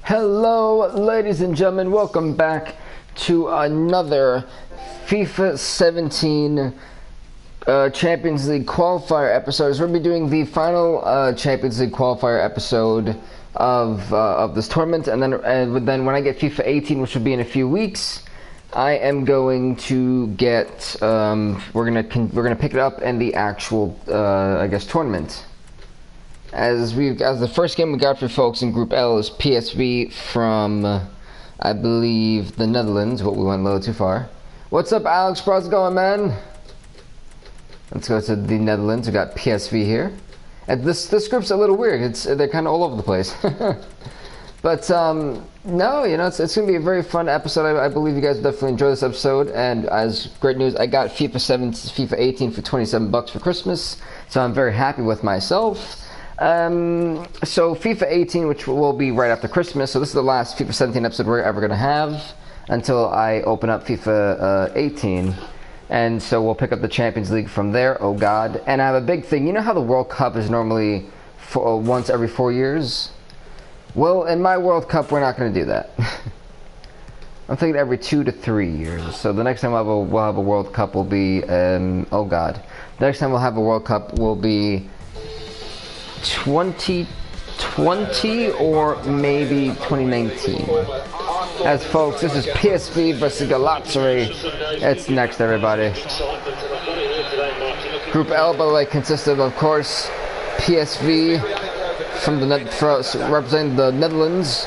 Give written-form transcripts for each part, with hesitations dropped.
Hello, ladies and gentlemen. Welcome back to another FIFA 17 Champions League qualifier episode. So we'll be doing the final Champions League qualifier episode of this tournament, and then when I get FIFA 18, which will be in a few weeks, I am going to get we're gonna pick it up in the actual I guess tournament. As the first game we got for folks in Group L is PSV from I believe the Netherlands. But we went a little too far. What's up, Alex? How's it going, man? Let's go to the Netherlands. We got PSV here, and this group's a little weird. They're kind of all over the place. But no, you know, it's gonna be a very fun episode. I believe you guys will definitely enjoy this episode. And as great news, I got FIFA 18 for $27 for Christmas, so I'm very happy with myself. So FIFA 18, which will be right after Christmas, so this is the last FIFA 17 episode we're ever going to have until I open up FIFA 18, and so we'll pick up the Champions League from there. Oh god. And I have a big thing. You know how the World Cup is normally once every 4 years? Well, in my World Cup we're not going to do that. I'm thinking every 2 to 3 years. So the next time we'll have a World Cup will be oh god, the next time we'll have a World Cup will be 2020 or maybe 2019. As folks, this is PSV versus Galatasaray. It's next, everybody. Group L, by the way, consists of course, PSV from representing the Netherlands,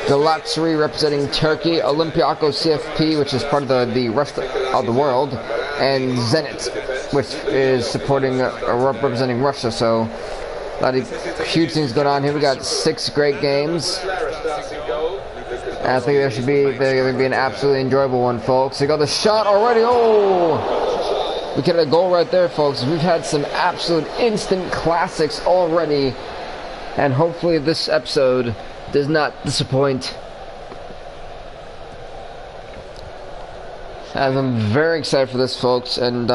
Galatasaray representing Turkey, Olympiacos CFP, which is part of the rest of the world, and Zenit, which is supporting representing Russia. So a lot of huge things going on here. We got 6 great games. And I think they're going to be an absolutely enjoyable one, folks. They got the shot already. Oh! We get a goal right there, folks. We've had some absolute instant classics already. And hopefully this episode does not disappoint. And I'm very excited for this, folks. And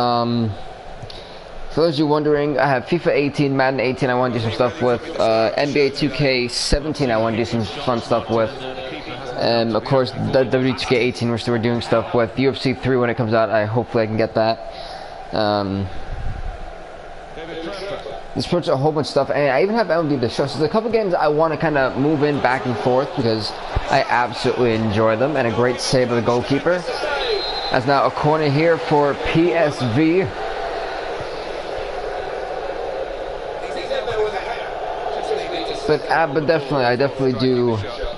for those of you wondering, I have FIFA 18, Madden 18 I want to do some stuff with, NBA 2K 17 I want to do some fun stuff with, and of course WWE 2K 18 we're doing stuff with. UFC 3 when it comes out, hopefully I can get that. There's pretty much a whole bunch of stuff, and I even have MLB to show. So there's a couple games I want to kind of move in back and forth because I absolutely enjoy them, and a great save of the goalkeeper. As now a corner here for PSV. But definitely, I definitely do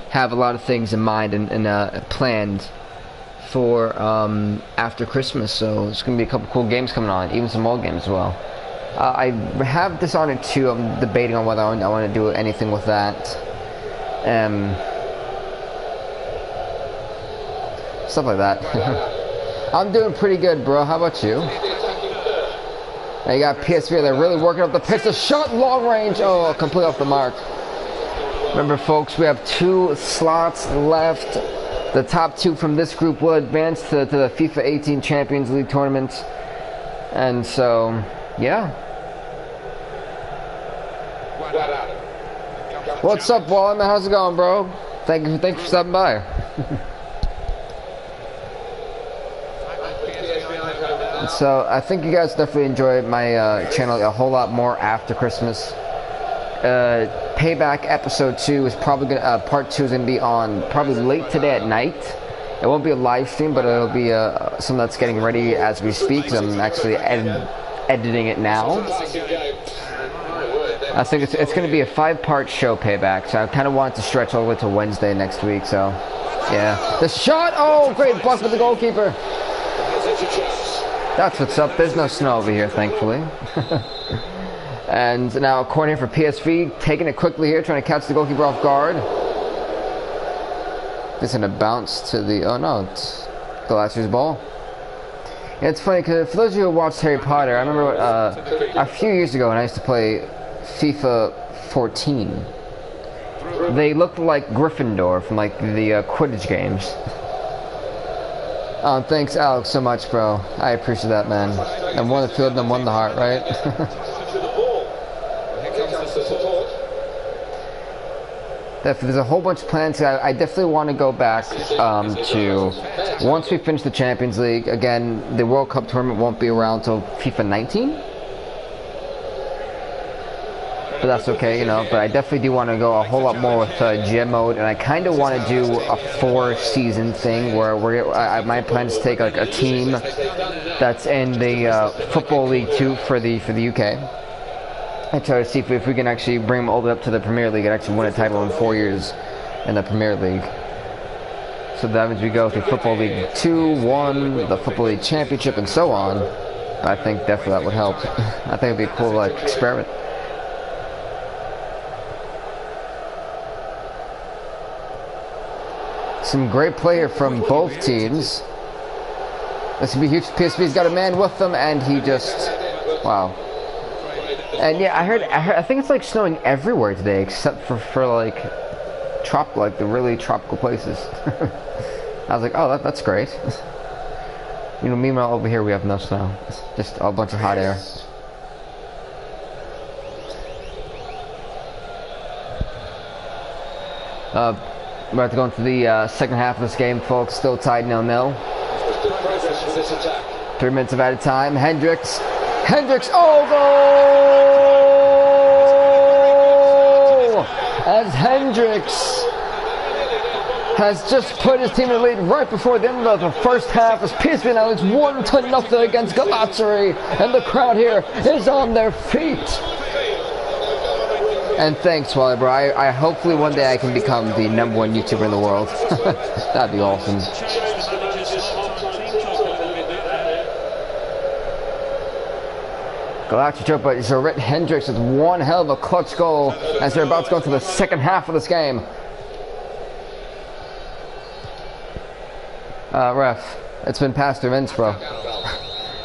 have a lot of things in mind and planned for after Christmas. So it's going to be a couple cool games coming on, even some old games as well. I have Dishonored 2. I'm debating on whether I want to do anything with that. Stuff like that. I'm doing pretty good, bro. How about you? Now you got PSV. They're really working up the pitch. The shot, long range. Oh, completely off the mark. Remember, folks, we have 2 slots left. The top 2 from this group will advance to the FIFA 18 Champions League tournament. And so, yeah. What's up, Wallerman? How's it going, bro? Thank you for stopping by. So I think you guys definitely enjoy my channel a whole lot more after Christmas. Payback episode 2 is probably gonna part 2 is gonna be on probably late today at night. It won't be a live stream, but it'll be something that's getting ready as we speak. Cause I'm actually editing it now. I think it's gonna be a 5-part show, Payback. So I kind of want it to stretch all the way to Wednesday next week. So yeah, the shot. Oh, great block with the goalkeeper. That's what's up. There's no snow over here, thankfully. And now a corner for PSV, taking it quickly here, trying to catch the goalkeeper off guard. It's going to bounce to the... Oh no, it's Galatasaray's ball. And it's funny, because for those of you who watched Harry Potter, I remember a few years ago when I used to play FIFA 14. They looked like Gryffindor from like the Quidditch games. Thanks, Alex, so much, bro. I appreciate that, man. And one the field and one the heart, right? There's a whole bunch of plans. I definitely want to go back to, once we finish the Champions League, again, the World Cup tournament won't be around until FIFA 19. But that's okay, you know. But I definitely do want to go a whole lot more with GM mode, and I kind of want to do a 4-season thing where my plan is to take like a team that's in the Football League 2 for the UK. And try to see if we can actually bring them all the way up to the Premier League and actually win a title in 4 years in the Premier League. So that means we go through Football League 2, 1, the Football League Championship, and so on. I think definitely that would help. I think it would be a cool like experiment. Some great player from both teams. This would be huge. PSV's got a man with them, and he just, wow. And yeah, I heard. I think it's like snowing everywhere today, except for like the really tropical places. I was like, oh, that's great. You know, meanwhile over here we have no snow, just a bunch of hot air. We're about to go into the second half of this game, folks. Still tied 0-0. 3 minutes of added time. Hendricks, oh, goal! As Hendricks has just put his team in the lead right before the end of the first half, as PSV now leads 1-0 against Galatasaray, and the crowd here is on their feet. And thanks, Wally, bro. I hopefully one day I can become the #1 YouTuber in the world. That'd be awesome. Galatasaray, so Rhett Hendricks with one hell of a clutch goal as they're about to go into the second half of this game. Ref, it's been past 3 minutes, bro.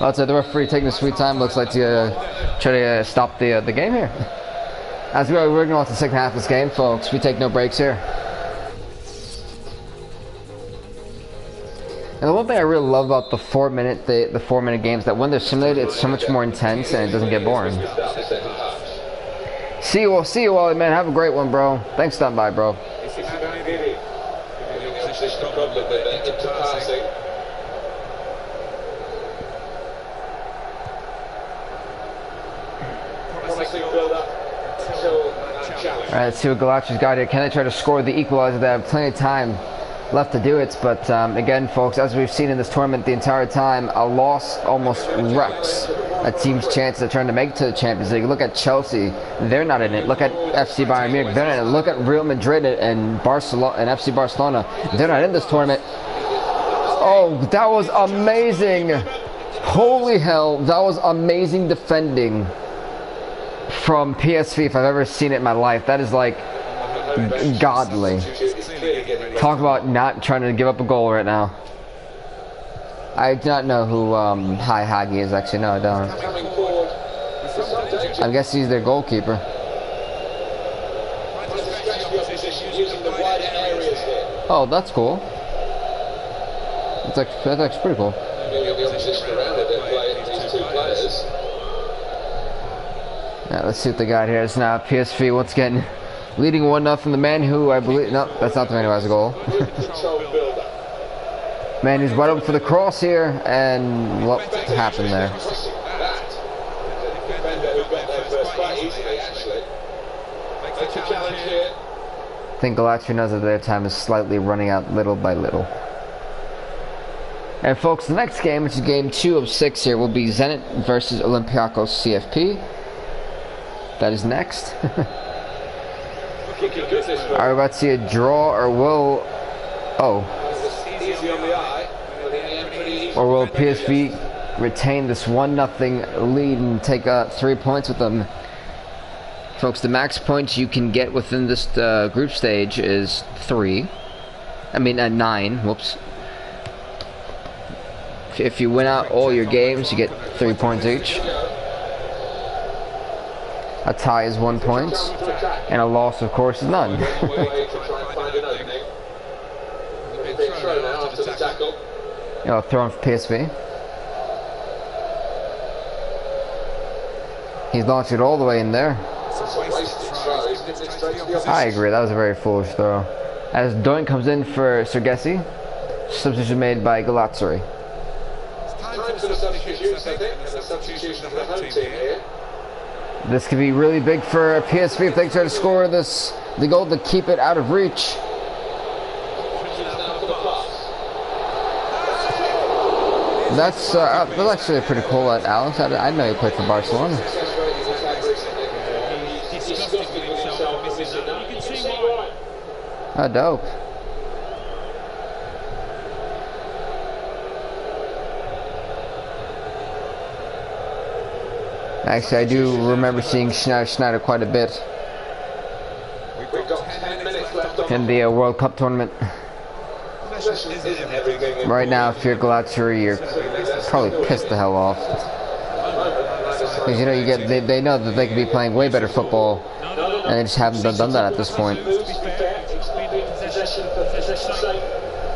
Well, the referee taking a sweet time. Looks like to try to stop the game here. As we're going on to the second half of this game, folks, we take no breaks here. And the one thing I really love about the 4 minute games, that when they're simulated, it's so much more intense and it doesn't get boring. See you, Wally, man. Have a great one, bro. Thanks for stopping by, bro. Alright, let's see what Galatasaray got here. Can they try to score the equalizer? They have plenty of time left to do it, but again, folks, as we've seen in this tournament the entire time, a loss almost wrecks a team's chances of trying to make it to the Champions League. Look at Chelsea, they're not in it. Look at FC Bayern Munich, they're not in it. Look at Real Madrid and Barcelona and FC Barcelona, they're not in this tournament. Oh, that was amazing! Holy hell, that was amazing defending from PSV if I've ever seen it in my life. That is like godly. Talk about not trying to give up a goal right now. I do not know who Hi Hagi is actually. No, I don't. I guess he's their goalkeeper. Oh, that's cool. That's actually pretty cool. Now let's see what they got here. It's now PSV once again leading 1-0. The man who I believe, no, that's not the man who has a goal. Man who's wide open for the cross here, and what happened there? I think Galatasaray knows that their time is slightly running out little by little. And folks, the next game, which is game 2 of 6 here, will be Zenit versus Olympiacos CFP. That is next. Are we about to see a draw, or will... Oh. Or will PSV retain this 1-0 lead and take 3 points with them? Folks, the max points you can get within this group stage is 3. I mean, 9. Whoops. If you win out all your games, you get 3 points each. A tie is 1 point, and a loss, of course, is none. Throw on for PSV. He's launched it all the way in there. I agree, that was a very foolish throw. As Doink comes in for Sergesi, substitution made by Galatsuri. This could be really big for PSV if they try to score the goal to keep it out of reach. That's actually pretty cool at Alex. I didn't know he played for Barcelona. Oh, dope. Actually, I do remember seeing Schneider quite a bit in the World Cup tournament. Right now, if you're Galatsuri, you're probably pissed the hell off. Because, you know, they know that they could be playing way better football, and they just haven't done that at this point.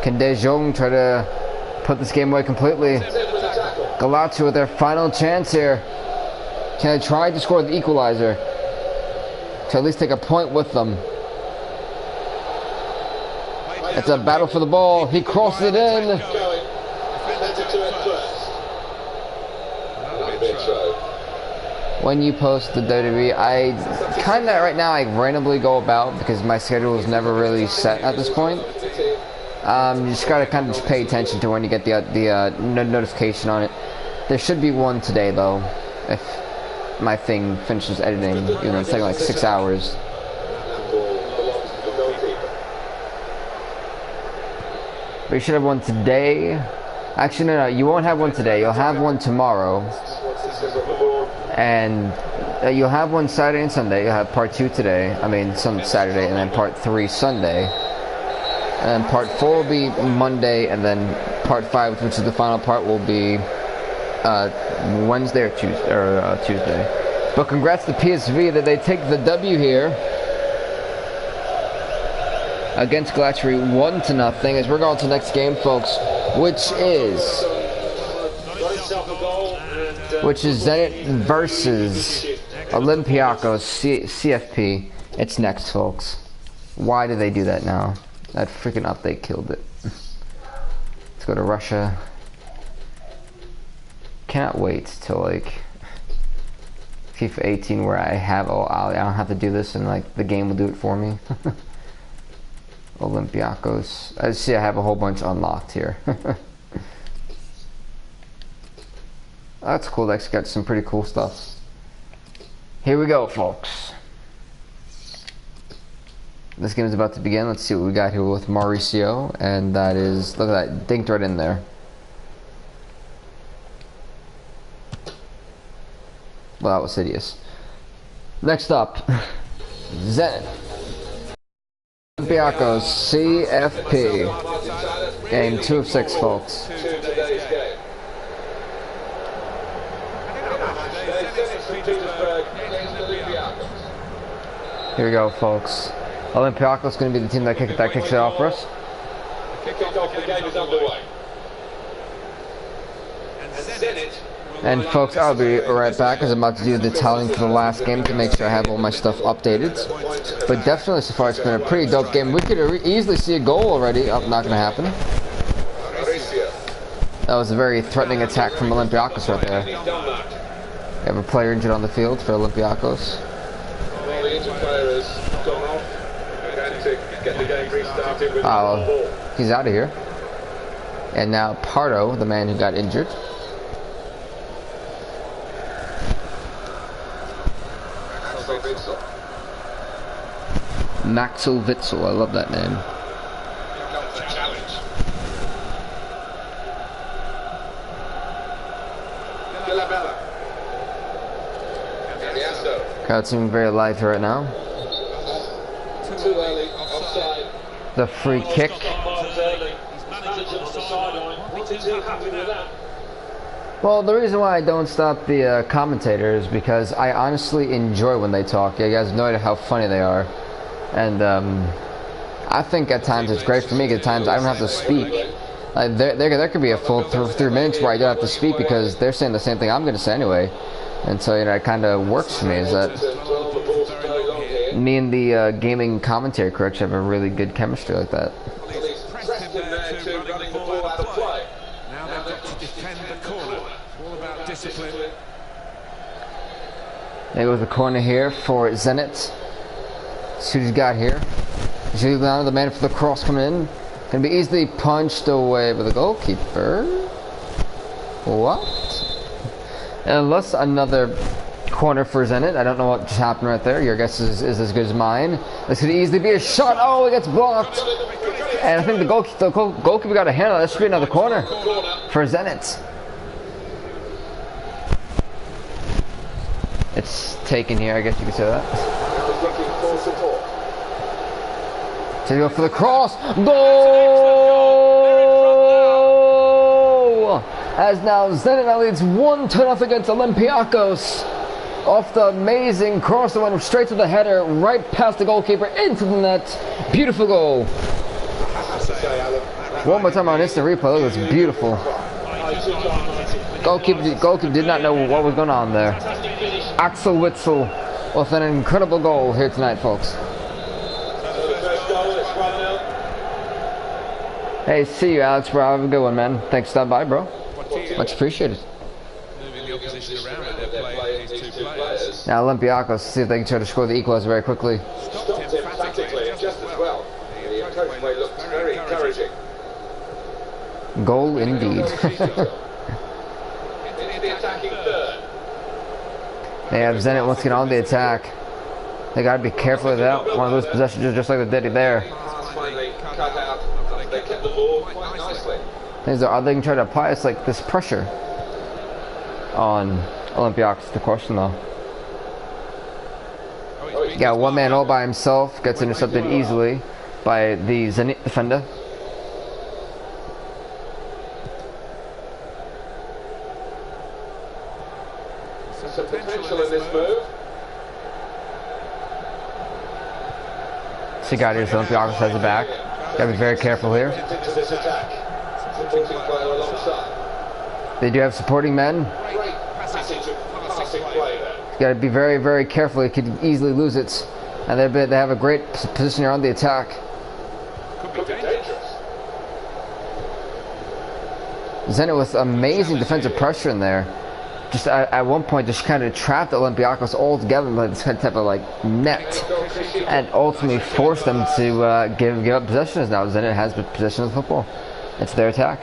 Can De Jong try to put this game away completely? Galatsuri with their final chance here. Can they try to score the equalizer? To at least take a point with them. It's a battle for the ball. He crosses it in. When you post the WWE, I kind of right now I randomly go about because my schedule is never really set at this point. You just gotta kind of just pay attention to when you get the notification on it. There should be one today though, if my thing finishes editing. You know, it's taking like 6 hours. But you should have one today. Actually, no, you won't have one today. You'll have one tomorrow. And you'll have one Saturday and Sunday. You'll have part 2 today. I mean, some Saturday, and then part 3 Sunday. And then part 4 will be Monday, and then part 5, which is the final part, will be Wednesday or Tuesday. But congrats to PSV that they take the W here against Galatsuri 1-0 as we're going to the next game, folks, which is Zenit versus Olympiacos CFP. It's next, folks. Why did they do that now? That freaking update killed it. Let's go to Russia. Cannot wait till like FIFA 18 where I don't have to do this and like the game will do it for me. Olympiacos. I see I have a whole bunch unlocked here. That's cool. That's got some pretty cool stuff. Here we go, folks. This game is about to begin. Let's see what we got here with Mauricio. And that is, look at that, dinked right in there. Well, that was hideous. Next up, Zenit. Olympiacos CFP. Game 2 of 6, folks. Here we go, folks. Olympiacos is going to be the team that kicks it off for us. Kick-off the game is underway. And folks, I'll be right back because I'm about to do the tallying for the last game to make sure I have all my stuff updated. But definitely so far it's been a pretty dope game. We could easily see a goal already. Oh, not going to happen. That was a very threatening attack from Olympiacos right there. We have a player injured on the field for Olympiacos. Well, the injured player has gone off. We're going to get the game restarted with the ball. He's out of here. And now Pardo, the man who got injured. Maxwell Witzel, I love that name. Crowd seeming very lively right now. The free kick. Well, the reason why I don't stop the commentator is because I honestly enjoy when they talk. You guys have no idea how funny they are. And I think at times it's great for me. At times I don't have to speak. Like there could be a full 3 minutes where I don't have to speak because they're saying the same thing I'm going to say anyway. And so, you know, it kind of works for me. Is that Me and the gaming commentary crew actually have a really good chemistry like that. Pressed him there to running the ball out of play. Now they've got to defend the corner. It's all about discipline. There goes the corner here for Zenit. See what he's got here. Giuliano, the man for the cross coming in. Can be easily punched away by the goalkeeper. What? Unless another corner for Zenit. I don't know what just happened right there. Your guess is as good as mine. This could easily be a shot. Oh, it gets blocked. And I think the goalkeeper got a hand on that. That should be another corner for Zenit. It's taken here, I guess you could say that. To go for the cross. Goal! As now Zenit now leads 1-0 against Olympiacos. Off the amazing cross that went straight to the header, right past the goalkeeper, into the net. Beautiful goal. One more time on instant replay. Look, it's beautiful. Goalkeeper did not know what was going on there. Axel Witzel with an incredible goal here tonight, folks. Hey, see you, Alex, bro. Have a good one, man. Thanks for stopping by, bro. Much appreciated. Moving the opposition around with their play, these two players. Now Olympiacos, see if they can try to score the equalizer very quickly. Stopped emphatically just as well. The approach play looked very encouraging. Goal indeed. Into the attacking third. They have Zenit once again on the attack. They got to be careful of that. One of those possessions just like they did there. Finally cut out. They kept the ball quite nicely. Things are they can try to apply us like this pressure on Olympiacos. The question though. He got one man all by himself. Gets intercepted easily by the Zenit defender. Some potential in this move. Sigadius Olympiacos has it back. Gotta be very careful here. Into this attack. Supporting player alongside. They do have supporting men. Great passing play there. Gotta be very, very careful. He could easily lose it. And they have a great position here on the attack. Could be dangerous. Zenit with amazing defensive pressure in there. Just at one point, just kind of trapped Olympiacos all together in like this type of like net, and ultimately forced them to give up possessions. Now Zenit has possession of the football. It's their attack.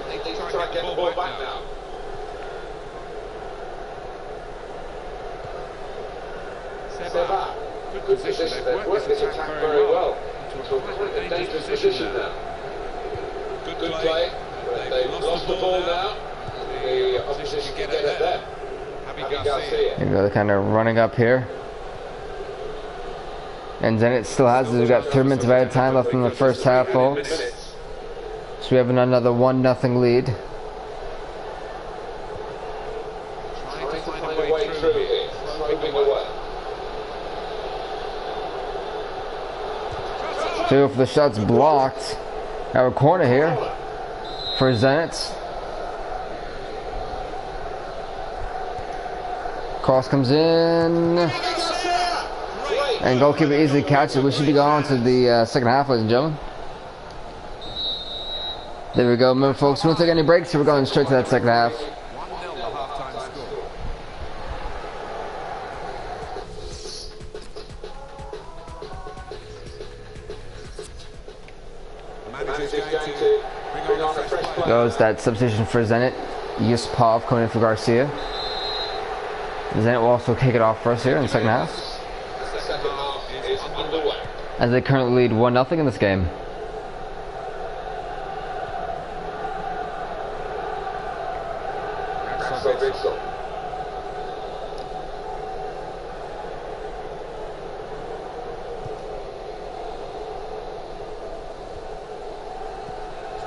They try to get the ball back now. Good position. They've worked this attack very well. Into a quite dangerous position now. Good play. They've lost the ball now. The opposition can get it there. Garcia. Here we go, they're kind of running up here. And Zenit still has it. We've got 3 minutes of added time left in the first half, folks. So we have another 1-0 lead. Trying to find a way through here. Moving away. Two for the shots blocked. Now a corner here for Zenit. Cross comes in. And goalkeeper easily catches it. We should be going to the second half, ladies and gentlemen. There we go. Remember, folks, we won't take any breaks, so we're going straight to that second half. 1-0 the half-time score. Manager's going to bring on a fresh player. Goes that substitution for Zenit. Yuspov coming in for Garcia. Zenit will also kick it off for us here in the second half, The second half is underway. as they currently lead 1-0 in this game.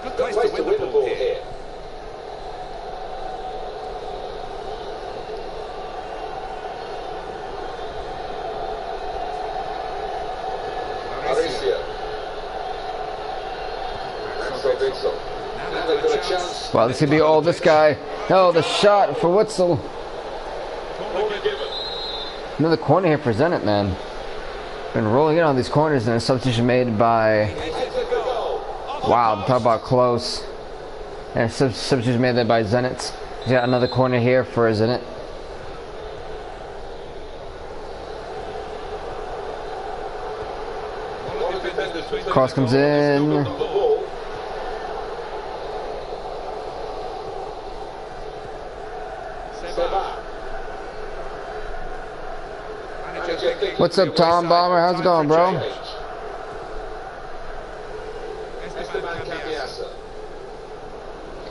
Good place to win the ball here. Now they've got a chance. Well, this could be all this guy. No, the shot for Wetzel. Another corner here for Zenit, man. Been rolling in on these corners, and a substitution made by... Wow, talk about close. And a substitution made there by Zenit. He's got another corner here for Zenit. Cross comes in. What's up, Tom Bomber? How's it going, bro?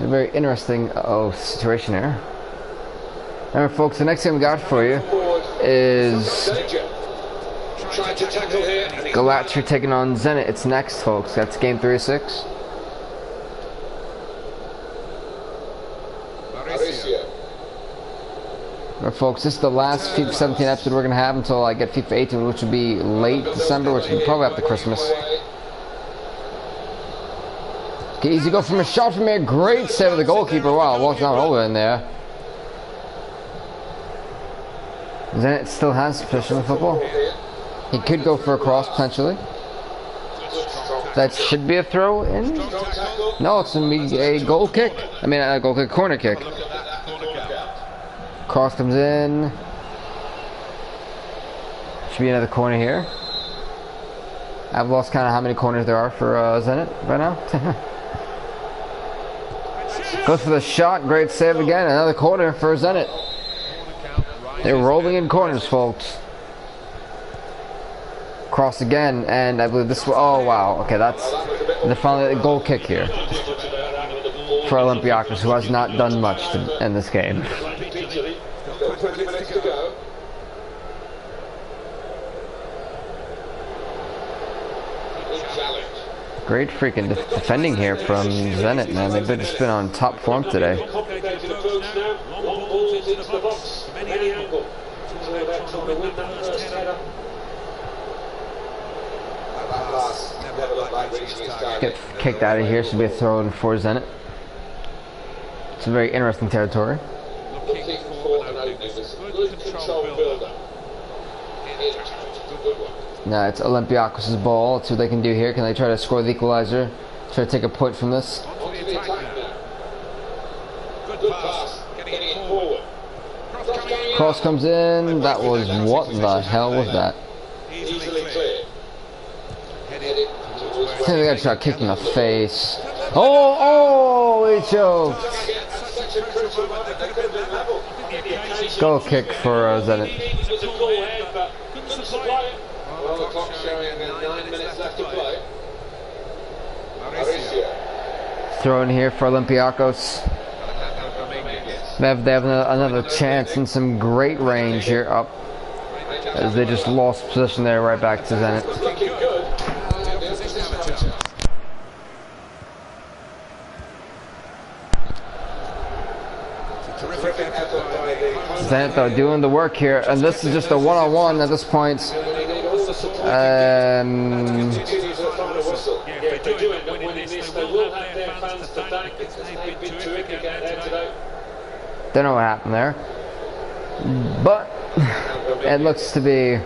A very interesting situation here. Remember, folks, the next game we got for you is Galatasaray taking on Zenit. It's next, folks. That's game 3 of 6. Alright, folks, this is the last FIFA 17 episode we're going to have until I get FIFA 18, which will be late December, which will be probably after Christmas. Okay, easy go from a shot from here. Great save of the goalkeeper. Wow, walks down over in there. Zenit still has possession of football. He could go for a cross, potentially. That should be a throw in. No, it's a goal kick. I mean, a goal kick, corner kick. Cross comes in. Should be another corner here. I've lost count of how many corners there are for Zenit right now. Goes for the shot. Great save again. Another corner for Zenit. They're rolling in corners, folks. Cross again, and I believe this. Oh wow! Okay, that's finally a goal kick here for Olympiacos, who has not done much in this game. Great freaking defending here from Zenit, man. They've just been on top form today. Get kicked out of here, should be a throw in for Zenit. It's a very interesting territory. Now it's Olympiacos' ball. Let's see what they can do here. Can they try to score the equalizer? Try to take a point from this. Cross comes in. That was, what the hell was that? I think they got a shot kicked in the face. Oh, he choked. Goal kick for Zenit. Well, the clock's showing 9 minutes left to play. Throw in here for Olympiacos. They have another chance and some great range here up, as they just lost position there right back to Zenit. Zenit though doing the work here, and this is just a one-on-one at this point. Don't know what happened there, but it looks to be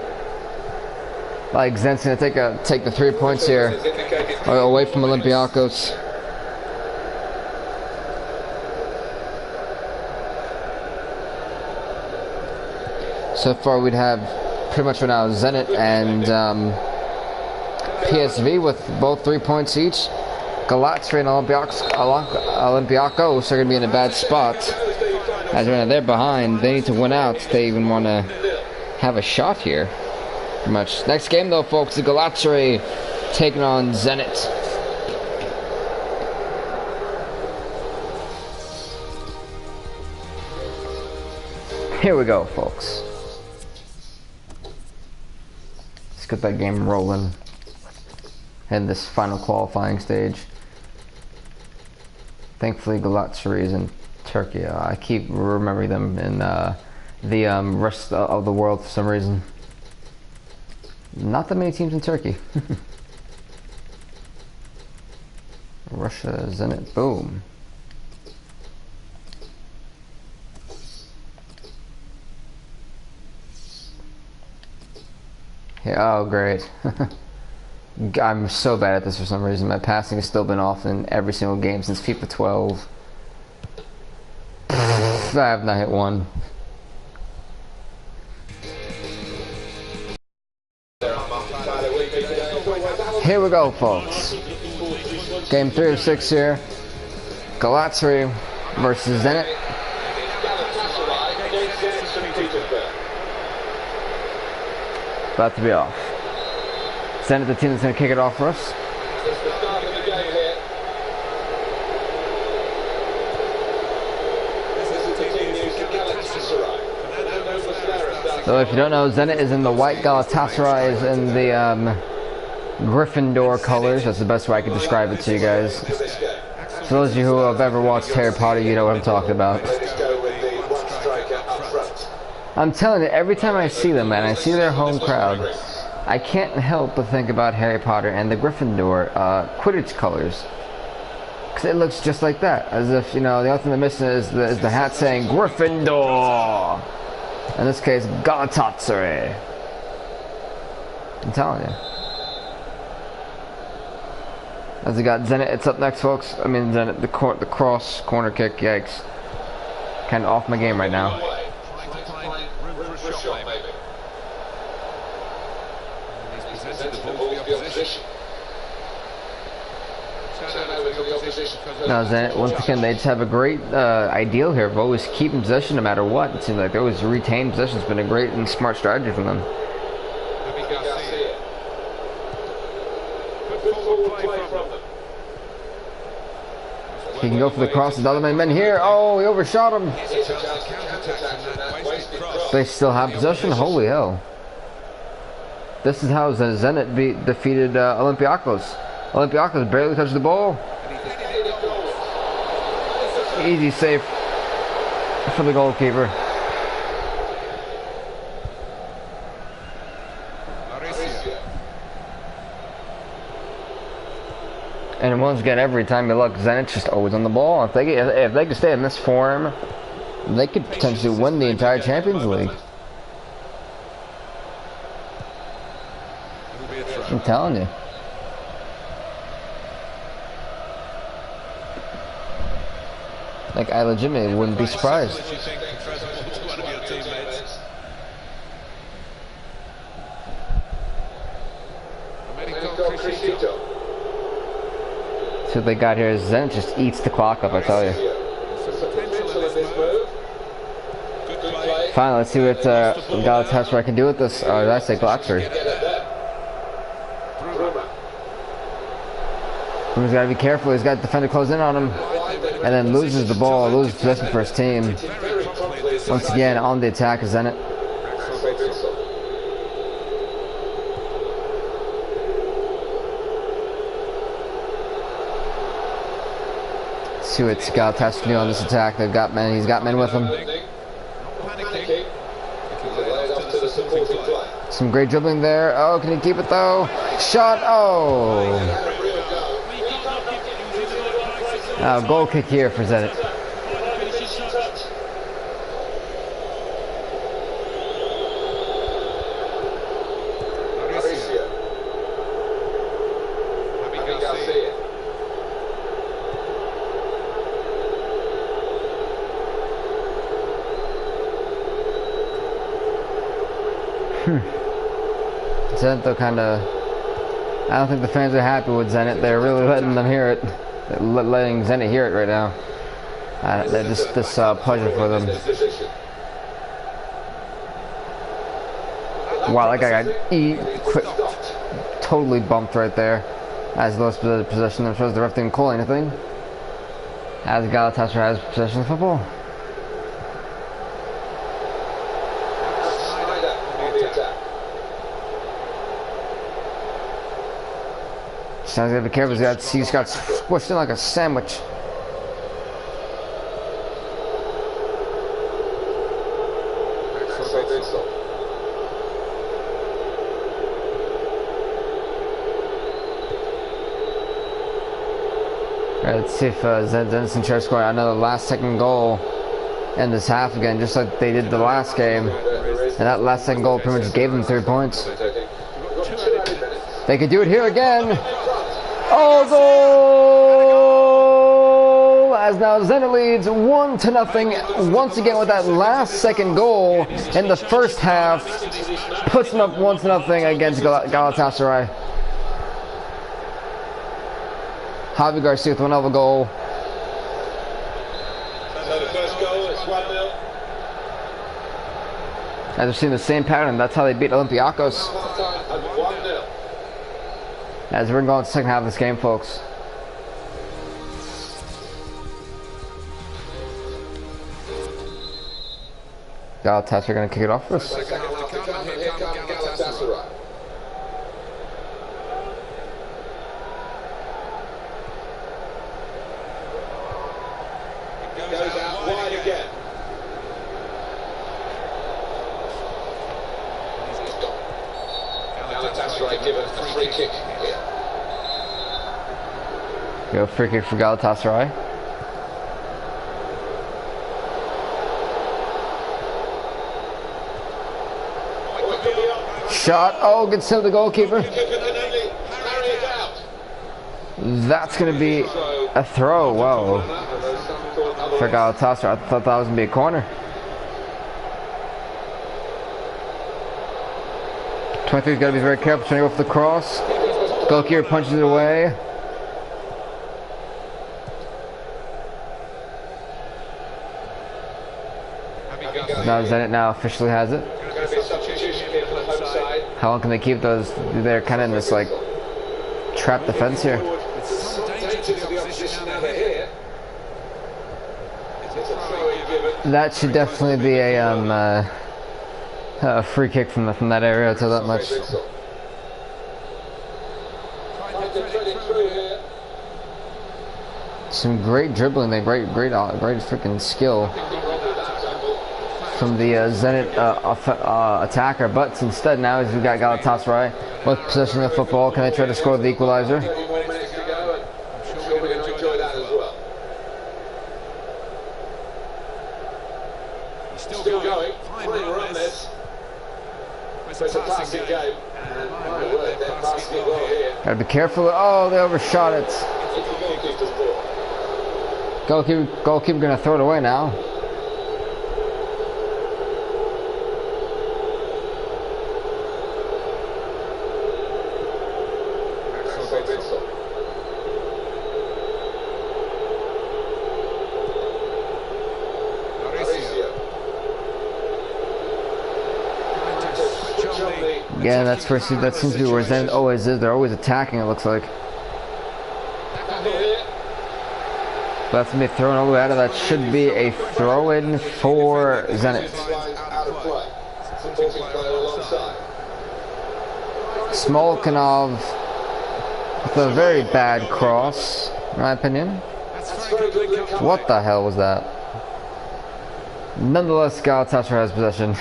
like Zenit's gonna take the 3 points here away from Olympiacos. So far we'd have pretty much for now Zenit and PSV with both 3 points each. Galatasaray and Olympiacos are going to be in a bad spot, as they're behind. They need to win out if they even want to have a shot here. Pretty much. Next game though, folks, is Galatasaray taking on Zenit. Here we go, folks. Let's get that game rolling in this final qualifying stage. Thankfully, Galatasaray is in Turkey. I keep remembering them in the rest of the world for some reason. Not that many teams in Turkey. Russia, Zenit, boom. Yeah, oh great. I'm so bad at this for some reason. My passing has still been off in every single game since FIFA 12. I have not hit one. Here we go, folks. Game 3 of 6 here. Galatasaray versus Zenit. About to be off. Zenit, the team that's going to kick it off for us. It's the start of the game here. This is the team used Galatasaray. So if you don't know, Zenit is in the white, Galatasaray is in the Gryffindor colors. That's the best way I could describe it to you guys. For those of you who have ever watched Harry Potter, you know what I'm talking about. I'm telling you, every time I see them, man, I see their home crowd, I can't help but think about Harry Potter and the Gryffindor Quidditch colors. Because it looks just like that. As if, you know, the only thing they're missing is the hat saying Gryffindor. In this case, Galatasaray. I'm telling you. As we got Zenit, it's up next, folks. I mean, Zenit, the cross corner kick, yikes. Kind of off my game right now. Now Zenit, once again, they just have a great ideal here of always keeping possession no matter what. It seems like they always retain possession. It's been a great and smart strategy from them. He can go for the cross. The other men here. Oh, he overshot him. They still have possession. Holy hell! This is how Zenit defeated Olympiacos. Olympiacos barely touched the ball. Easy save for the goalkeeper. And once again, every time you look, Zenit's just always on the ball. If they could stay in this form, they could potentially win the entire Champions League. I'm telling you. Like, I legitimately wouldn't be surprised. See what they got here is Zenit just eats the clock up, I tell you. Finally, let's see what Galatasaray can do with this. Or did I say Galatasaray? He's got to be careful. He's got the defender close in on him. And then loses the ball, loses possession for his team. Once again, on the attack is Zenit. See what Galatasaray can do on this attack. They've got men. He's got men with him. Some great dribbling there. Oh, can he keep it though? Shot. Oh. Goal kick here for Zenit. Zenit, though, kind of. I don't think the fans are happy with Zenit. They're really letting them hear it. They're letting Zenit hear it right now. They're just this pleasure for them. Wow, that guy got totally bumped right there. As he lost possession, I'm sure the ref didn't call anything. As Galatasaray has possession of the football. Sounds gotta be careful. He's got squished in like a sandwich. Let's see if Zenit can try scoring another last-second goal in this half again, just like they did the last game. And that last-second goal pretty much gave them 3 points. They could do it here again. Oh, goal! As now Zenit leads 1-0 once again with that last-second goal in the first half. Puts them up 1-0 against Galatasaray. Javi Garcia with another goal. So the first goal is 1-0. As we've seen the same pattern, that's how they beat Olympiacos. 1-0. As we're going to the second half of this game, folks. Galatasaray going to kick it off for us. Second half to come, and here comes Galatasaray. Goes out wide again. He's gone. Galatasaray given a free kick here. Go free kick for Galatasaray. Shot. Oh, gets to the goalkeeper. That's going to be a throw. Wow. For Galatasaray. I thought that was going to be a corner. 23's got to be very careful trying to go for the cross. Goalkeeper punches it away. Now Zenit now officially has it. How long can they keep those? They're kind of in this like trap defense here. That should definitely be a free kick from that area. I'll tell that much. Some great dribbling, great freaking skill from the Zenit attacker, but instead now as we've got Galatasaray with possession of the football, can they try to score the equalizer? Still going. We're on this. It's a classic game. And my word, they're passing it well here. Gotta be careful. Oh, they overshot it. Goalkeeper gonna throw it away now. Yeah, that seems to be where Zenit always is. They're always attacking, it looks like. But that's going to be thrown all the way out of that. Should be a throw-in for Zenit. Smolkanov with a very bad cross, in my opinion. What the hell was that? Nonetheless, Galatasaray has possession.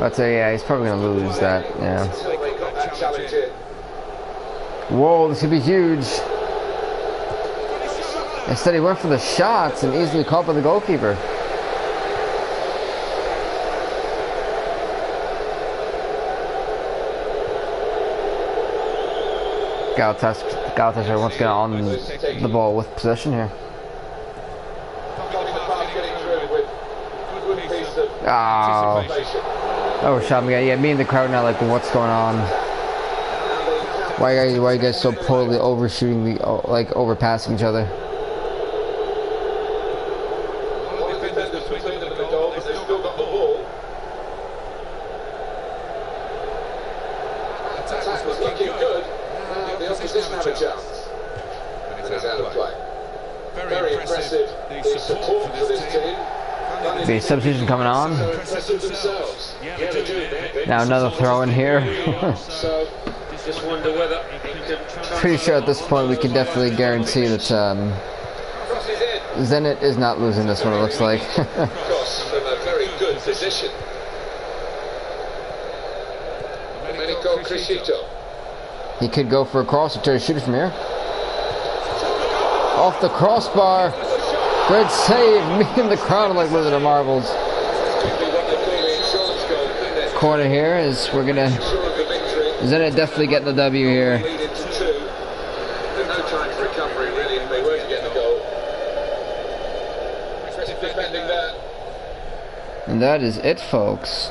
I'd say, yeah, he's probably going to lose that, yeah. Whoa, this could be huge. Instead, he went for the shots and easily caught by the goalkeeper. Galatasaray once again on the ball with possession here. Oh. Overshot me. Yeah, me and the crowd now like, what's going on? Why are you guys so poorly overshooting overpassing each other? Very impressive. The support for this team. The substitution coming on. Now another throw in here. Pretty sure at this point we can definitely guarantee that Zenit is not losing this one, it looks like. Cross from a very good position. Domenico Crescito. He could go for a cross or try to shoot it from here. Off the crossbar. Great save. Me and the crowd are like living the marbles. Corner here is we're gonna. Zenit definitely getting the W here. And that is it, folks.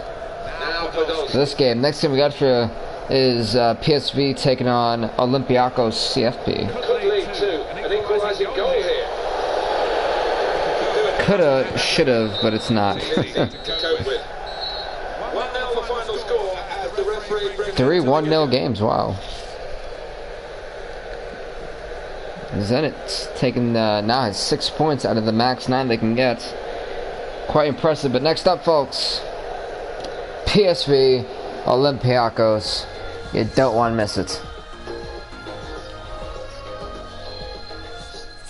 For this game. Next game we got for is PSV taking on Olympiacos CFP. Coulda, should've, but it's not. 3-1-0 games, wow. Zenit's taking now has 6 points out of the max 9 they can get. Quite impressive. But next up, folks, PSV Olympiacos. You don't want to miss it.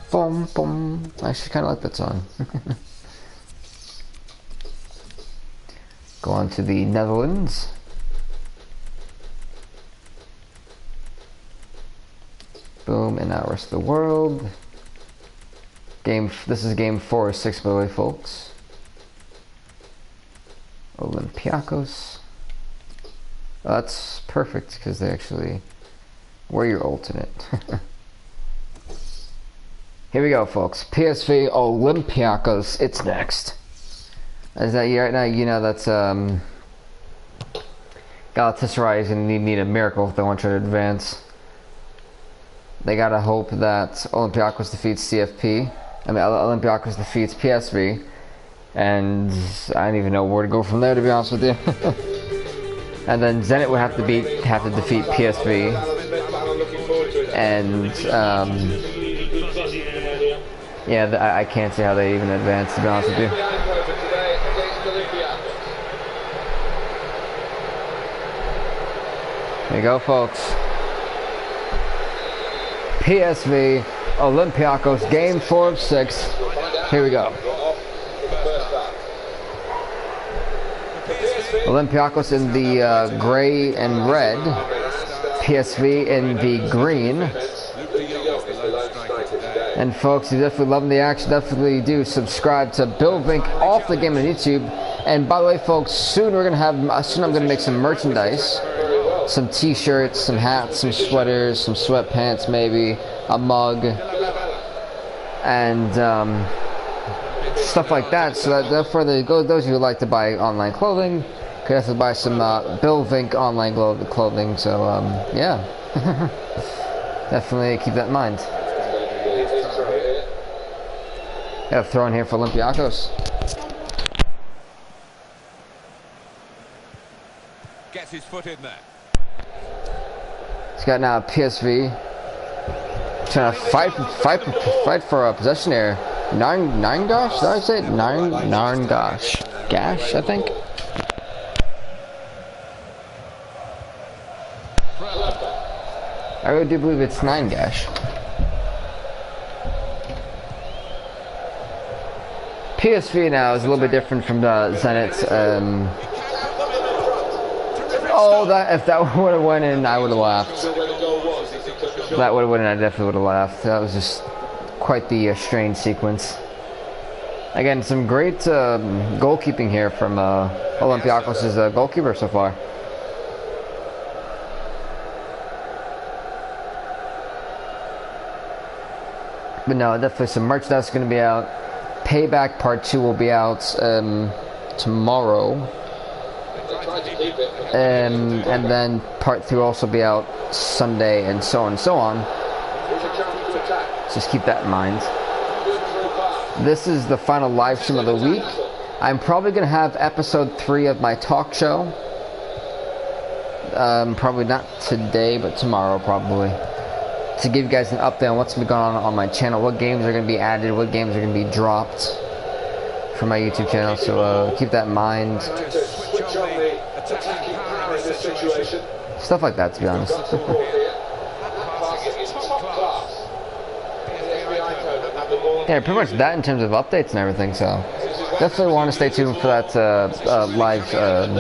Boom, boom. I actually kind of like that song. Go on to the Netherlands. Boom, and now rest of the world. This is game 4 of 6, by the way, folks. Olympiacos. Oh, that's perfect because they actually were your alternate. Here we go, folks. PSV Olympiacos. It's next. Is that you right now? You know that's Galatasaray is gonna need a miracle if they want to advance. They gotta hope that Olympiacos defeats CFP. I mean, Olympiacos defeats PSV, and I don't even know where to go from there, to be honest with you. And then Zenit would have to defeat PSV, and yeah, I can't see how they even advance, to be honest with you. There you go, folks. PSV Olympiacos, game 4 of 6. Here we go. Olympiacos in the gray and red, PSV in the green. And folks, if you're definitely loving the action, definitely do subscribe to Bill Vink off the game on YouTube. And by the way, folks, soon I'm gonna make some merchandise, some T-shirts, some hats, some sweaters, some sweatpants, maybe a mug, and stuff like that. So that for those who like to buy online clothing, could have to buy some Bill Vink online clothing. So yeah, definitely keep that in mind. Yeah, throw in here for Olympiacos. Gets his foot in there. He's got now PSV trying to fight for a possession here. Nine gosh, did I say it? Nine gosh. Gash, I think. I really do believe it's 9 gash. PSV now is a little bit different from the Zenit's. Oh, if that would have went in, I would have laughed. That would have went in, I definitely would have laughed. That was just quite the strange sequence. Again, some great goalkeeping here from Olympiacos' goalkeeper so far. But no, definitely some merchandise is going to be out. Payback Part 2 will be out tomorrow. And then Part 3 will also be out Sunday, and so on and so on. Just keep that in mind. This is the final live stream of the week. I'm probably going to have episode 3 of my talk show. Probably not today, but tomorrow probably. To give you guys an update on what's been going on my channel, what games are going to be added, what games are going to be dropped from my YouTube channel. So keep that in mind. Stuff like that, to be honest. Yeah, pretty much that in terms of updates and everything. So definitely want to stay tuned for that live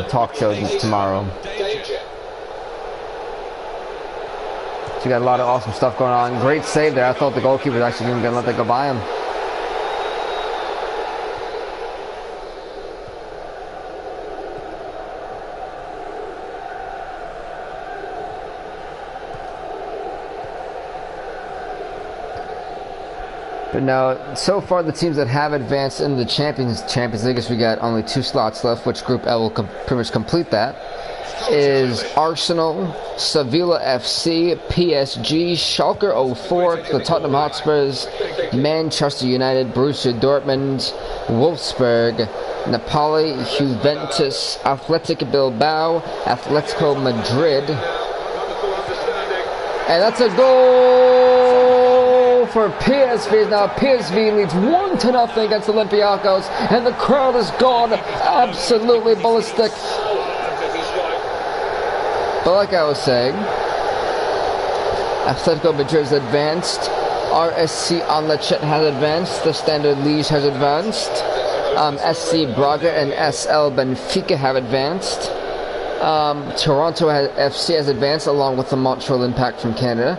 talk show tomorrow. So we got a lot of awesome stuff going on. Great save there. I thought the goalkeeper was actually going to let that go by him. But now, so far the teams that have advanced in the Champions League, as we got only 2 slots left, which Group L will pretty much complete that, is Arsenal, Sevilla FC, PSG, Schalke 04, the Tottenham Hotspurs, Manchester United, Borussia Dortmund, Wolfsburg, Napoli, Juventus, Athletic Bilbao, Atletico Madrid. And that's a goal for PSV. Now PSV leads 1-0 against Olympiacos, and the crowd has gone absolutely ballistic. But like I was saying, Atletico Madrid has advanced, RSC Anderlecht has advanced, the Standard Liège has advanced, SC Braga and SL Benfica have advanced, Toronto FC has advanced along with the Montreal Impact from Canada,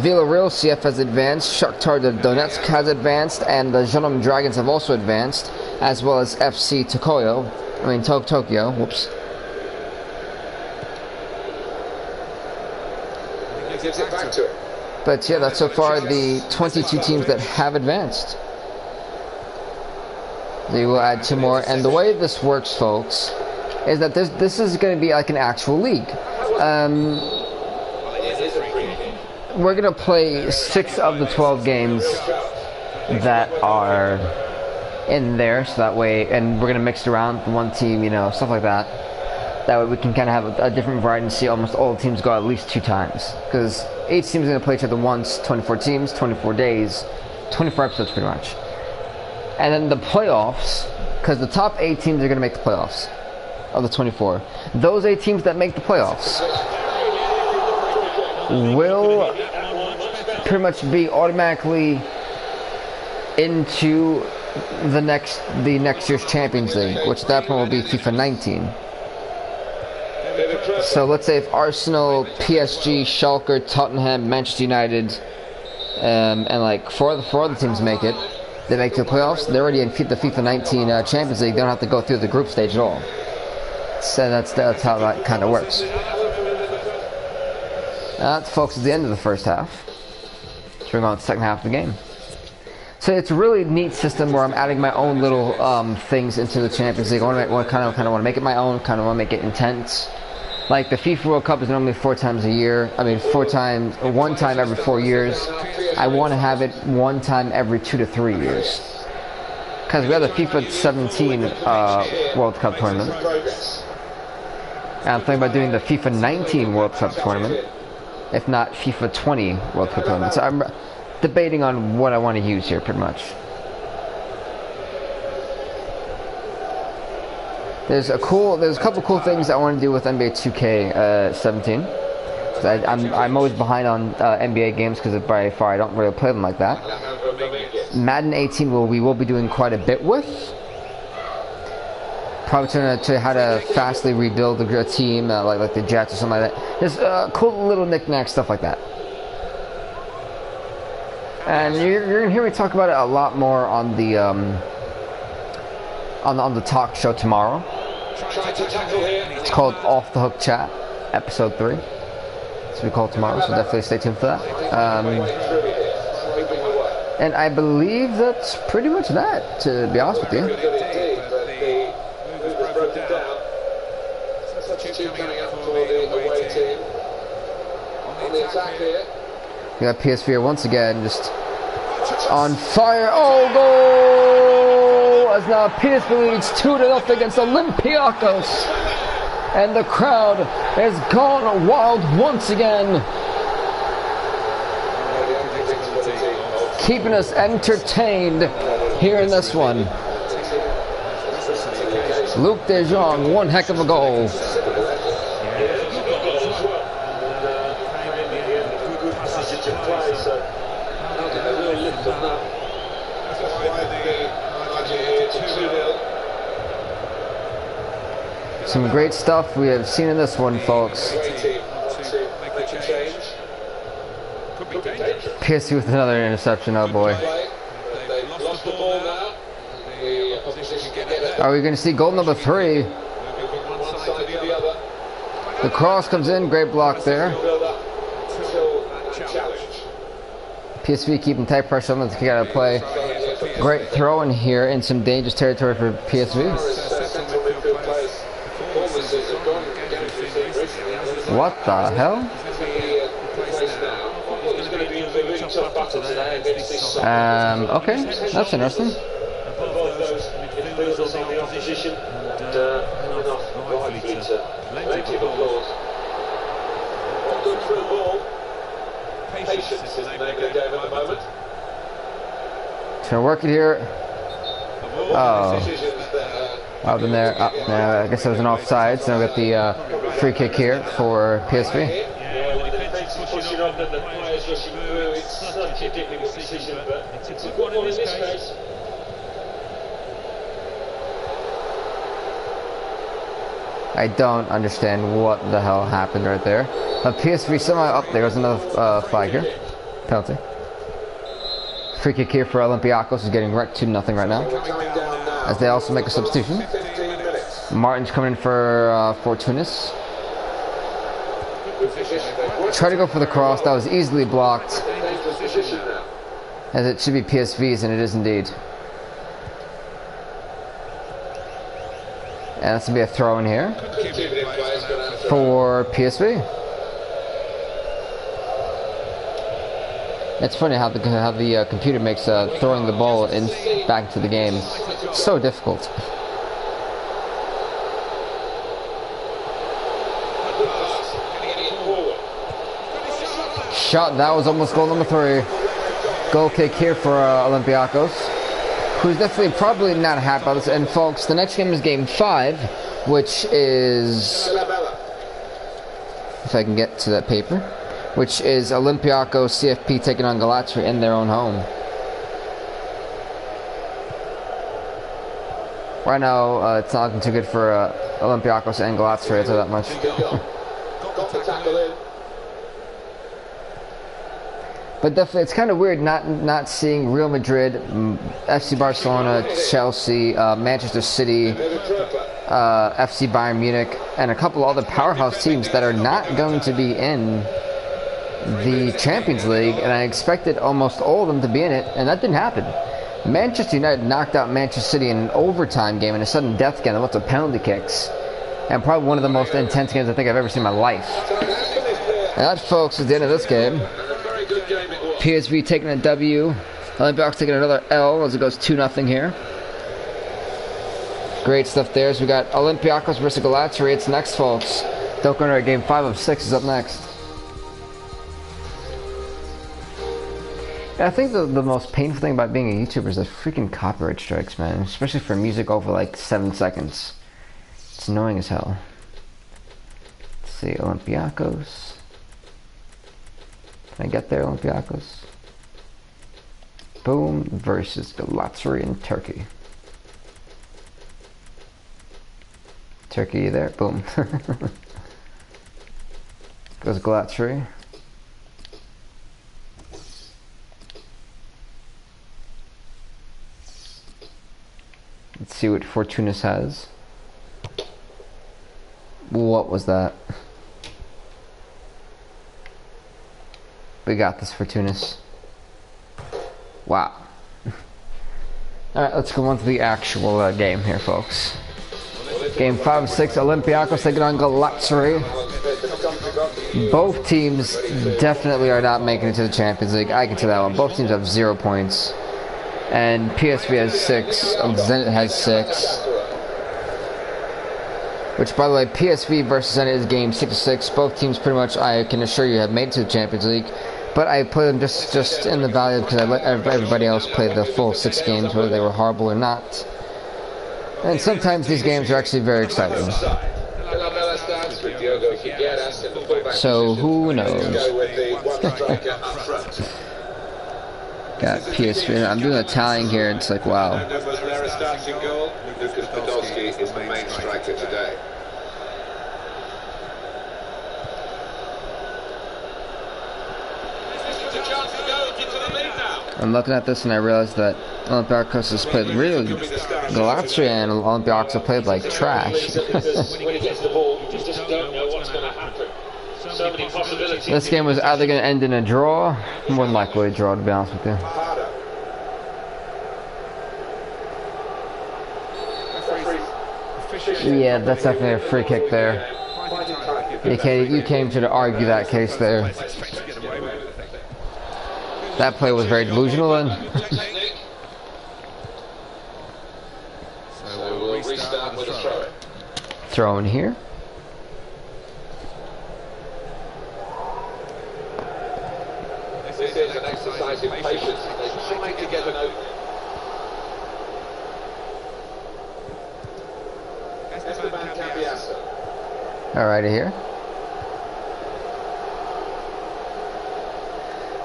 Villarreal CF has advanced, Shakhtar Donetsk has advanced, and the Jeonnam Dragons have also advanced, as well as FC Tokyo, whoops. But yeah, that's so far the 22 teams that have advanced. They will add 2 more, and the way this works, folks, is that this is going to be like an actual league. We're going to play 6 of the 12 games that are in there, so that way, and we're going to mix it around for one team, stuff like that. That way we can kind of have a different variety and see almost all the teams go at least 2 times. Because each team is going to play each other once, 24 teams, 24 days, 24 episodes pretty much. And then the playoffs, because the top 8 teams are going to make the playoffs of the 24. Those 8 teams that make the playoffs will pretty much be automatically into the next year's Champions League, which at that point will be FIFA 19. So let's say if Arsenal, PSG, Schalke, Tottenham, Manchester United, and like 4 other teams make it, they make the playoffs, they're already in the FIFA 19 Champions League. They don't have to go through the group stage at all. So that's how that kind of works. That, folks, is the end of the first half. So we're going to the second half of the game. So it's a really neat system where I'm adding my own little things into the Champions League. I kind of want to make it my own, kind of want to make it intense. Like the FIFA World Cup is normally 4 times a year. I mean, 1 time every 4 years. I want to have it 1 time every 2 to 3 years. Because we have the FIFA 17 World Cup tournament. And I'm thinking about doing the FIFA 19 World Cup tournament. If not, FIFA 20 World Cup tournament. So I'm debating on what I want to use here, pretty much. There's a couple cool things I want to do with NBA 2K 17. I'm always behind on NBA games because by far I don't really play them like that. Madden 18 we will be doing quite a bit with. Probably trying to how to fastly rebuild a team like the Jets or something like that. Just cool little knick-knack stuff like that. And you're gonna hear me talk about it a lot more on the talk show tomorrow. It's called Off the Hook Chat, Episode 3. That's what we call it tomorrow, so definitely stay tuned for that. And I believe that's pretty much that, to be honest with you. We got PSV once again, just on fire. Oh, goal! As now PSV leads 2-0 against Olympiacos. And the crowd has gone wild once again. Keeping us entertained here in this one. Luke De Jong, one heck of a goal. Some great stuff we have seen in this one, folks. Could be dangerous. PSV with another interception. Oh boy. They've lost the ball now. The opposition can get at that. Are we going to see goal number 3? Moving from one side to the other. The cross comes in. Great block there. Build up until that challenge. PSV keeping tight pressure on them to kick out of play. Great throw in here in some dangerous territory for PSV. What the hell? Okay, that's interesting. Patience is the name of the game at the moment. Trying to work it here. Oh. Up in there. Up. I guess it was an offside, so we'll get the free kick here for PSV. Yeah, the defence is pushing on and the players rushing through. It's such a difficult decision, but it's a good one in this case. I don't understand what the hell happened right there. PSV somehow up there. There's another flag here. Penalty. Free kick here for Olympiacos is getting wrecked 2-0 right now. As they also make a substitution. Martin's coming in for Fortunis. Try to go for the cross. That was easily blocked. As it should be PSV's, and it is indeed. And that's going to be a throw in here for PSV. It's funny how the computer makes throwing the ball back into the game so difficult. Shot, that was almost goal number 3. Goal kick here for Olympiacos, who's definitely probably not happy about this. And folks, the next game is game 5, which is, if I can get to that paper, which is Olympiacos CFP taking on Galatasaray in their own home. Right now, it's not looking too good for Olympiacos and Galatasaray, I'll tell you that much. Got to tackle in. But definitely, it's kind of weird not seeing Real Madrid, FC Barcelona, Chelsea, Manchester City, FC Bayern Munich, and a couple other powerhouse teams that are not going to be in the Champions League, and I expected almost all of them to be in it, and that didn't happen. Manchester United knocked out Manchester City in an overtime game in a sudden death game, lots of penalty kicks, and probably one of the most intense games I think I've ever seen in my life. And that, folks, is the end of this game. PSV taking a W, Olympiacos taking another L as it goes 2-0 here. Great stuff there. So we got Olympiacos versus Galatasaray. It's next, folks. Don't go to game 5 of 6 is up next. And I think the most painful thing about being a YouTuber is the freaking copyright strikes, man. Especially for music over like 7 seconds. It's annoying as hell. Let's see, Olympiacos. Can I get there, Olympiacos? Boom, versus Galatasaray in Turkey. Turkey there, boom. Goes Galatasaray. Let's see what Fortunis has. What was that? We got this, Fortunis. Wow. Alright, let's go on to the actual game here, folks. Game 5 of 6, Olympiacos taking on Galatasaray. Both teams definitely are not making it to the Champions League. I can tell that one. Both teams have 0 points. And PSV has 6, and Zenit has 6. Which, by the way, PSV versus Zenit is game 6 of 6. Both teams pretty much, I can assure you, have made it to the Champions League. But I played them just in the value because I let everybody else play the full 6 games, whether they were horrible or not. And sometimes these games are actually very exciting. So, who knows? Got PSV. I'm doing Italian here, and it's like, wow. Lucas Podolski is the main striker today. chance to go into the lead now. I'm looking at this and I realized that Olympiacos has played really Galatasaray and Olympiacos have played like trash. When he gets the ball, you just don't know what's going to happen. So many possibilities. This game was either going to end in a draw, more than likely a draw, to be honest with you. Yeah, that's definitely a free kick there. You came to argue that case there. That play was very delusional then. So we'll restart with a throw. Throw in here. This is an exercise in patience. They try to get an opening. Alrighty here.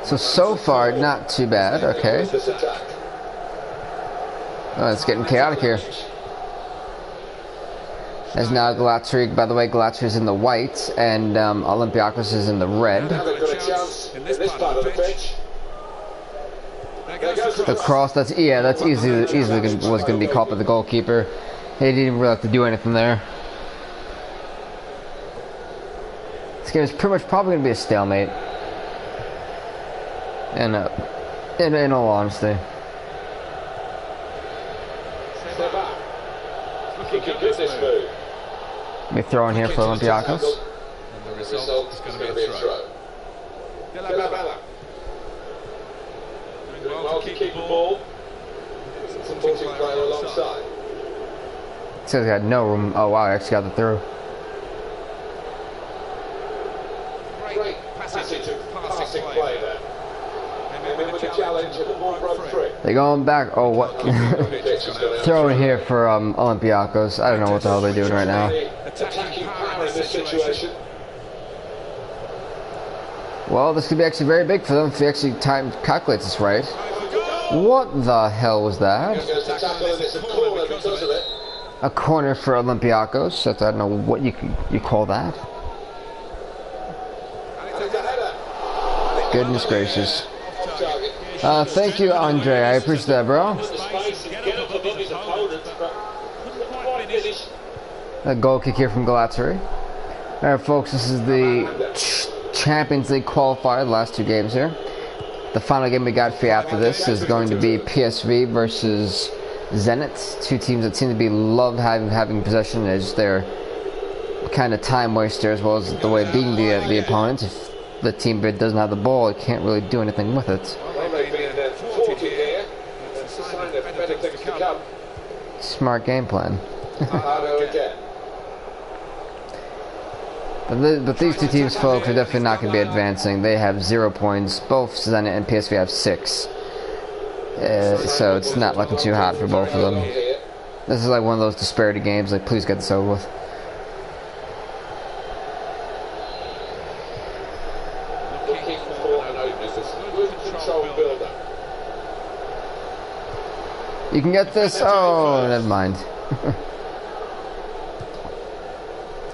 So far, not too bad. Okay. Oh, it's getting chaotic here. As now Galatasaray, by the way, Galatasaray is in the white and Olympiacos is in the red. The cross, that's easily was going to be caught by the goalkeeper. He didn't really have to do anything there. This game is pretty much probably going to be a stalemate. And in all honesty. Let me throw in here for Olympiacos. And the result is going to be a throw. Well to keep the ball. Supporting player alongside. Says he had no room. Oh wow, I actually got the through. Great passing play there. And with the challenge, the ball broke free. They're going back. Oh, what? Throw in here for Olympiacos. I don't know what the hell they're doing right now. Attacking power in this situation. Well, this could be actually very big for them if he actually calculates this right. What the hell was that? A corner for Olympiacos. I don't know what you call that. Goodness gracious. Thank you, Andre. I appreciate that, bro. A goal kick here from Galatasaray. Alright, folks, this is the Champions League qualifier, the last two games here. The final game we got for you after this is going to be PSV versus Zenit. Two teams that seem to be love having possession as their kind of time waster as well as the way of beating the opponent. If the team doesn't have the ball, it can't really do anything with it. Smart game plan. But these two teams, folks, are definitely not going to be advancing. They have 0 points. Both Zenit and PSV have 6. So it's not looking too hot for both of them. This is like one of those disparity games. Like, please get this over with. You can get this. Oh, never mind.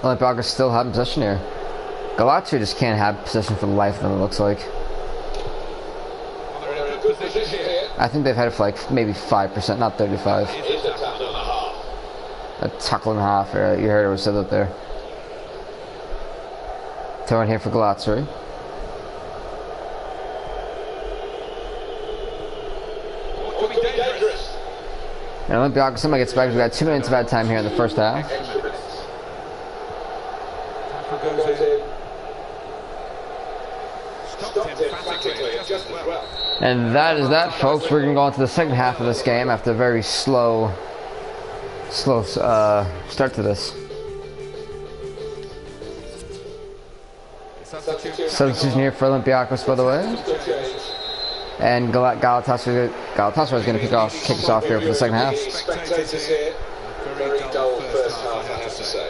Olympiacos still have possession here. Galatasaray just can't have possession for the life of them, it looks like. I think they've had it for like maybe 5%, not 35. A tackle and a half. You heard it was said up there. Throw in here for Galatasaray. And Olympiacos, somebody gets back. We got 2 minutes of bad time here in the first half. And that is that, folks. We're gonna go on to the second half of this game after a very slow start to this. Substitution here for Olympiacos, by the way. And Galatasaray is going to kick us off here for the second half. Spectators here. Very dull first half, I have to say.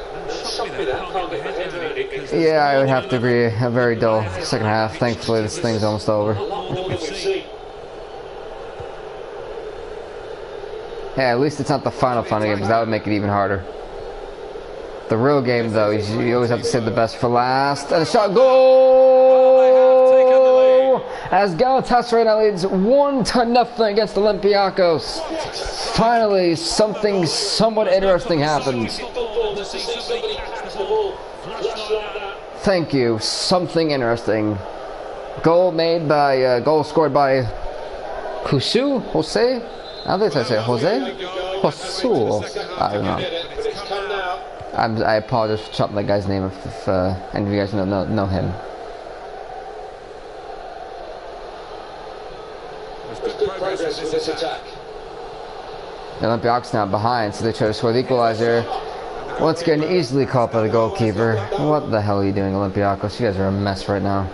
Yeah, I would have to agree. A very dull second half. Thankfully, this thing's almost over. Hey, at least it's not the final game, because that would make it even harder. The real game, though, is you always have to save the best for last. And a shot, goal! as Galatasaray now leads 1-0 against Olympiacos. Finally, something somewhat interesting happens. Thank you. Something interesting. Goal made by goal scored by Jose. I think I say Jose. Josu. I don't know. I apologize for chopping that guy's name if any of you guys know him. Progress with this attack. The Olympiacos now behind, so they try to score the equalizer. Once again, easily caught by the goalkeeper. What the hell are you doing, Olympiacos? You guys are a mess right now.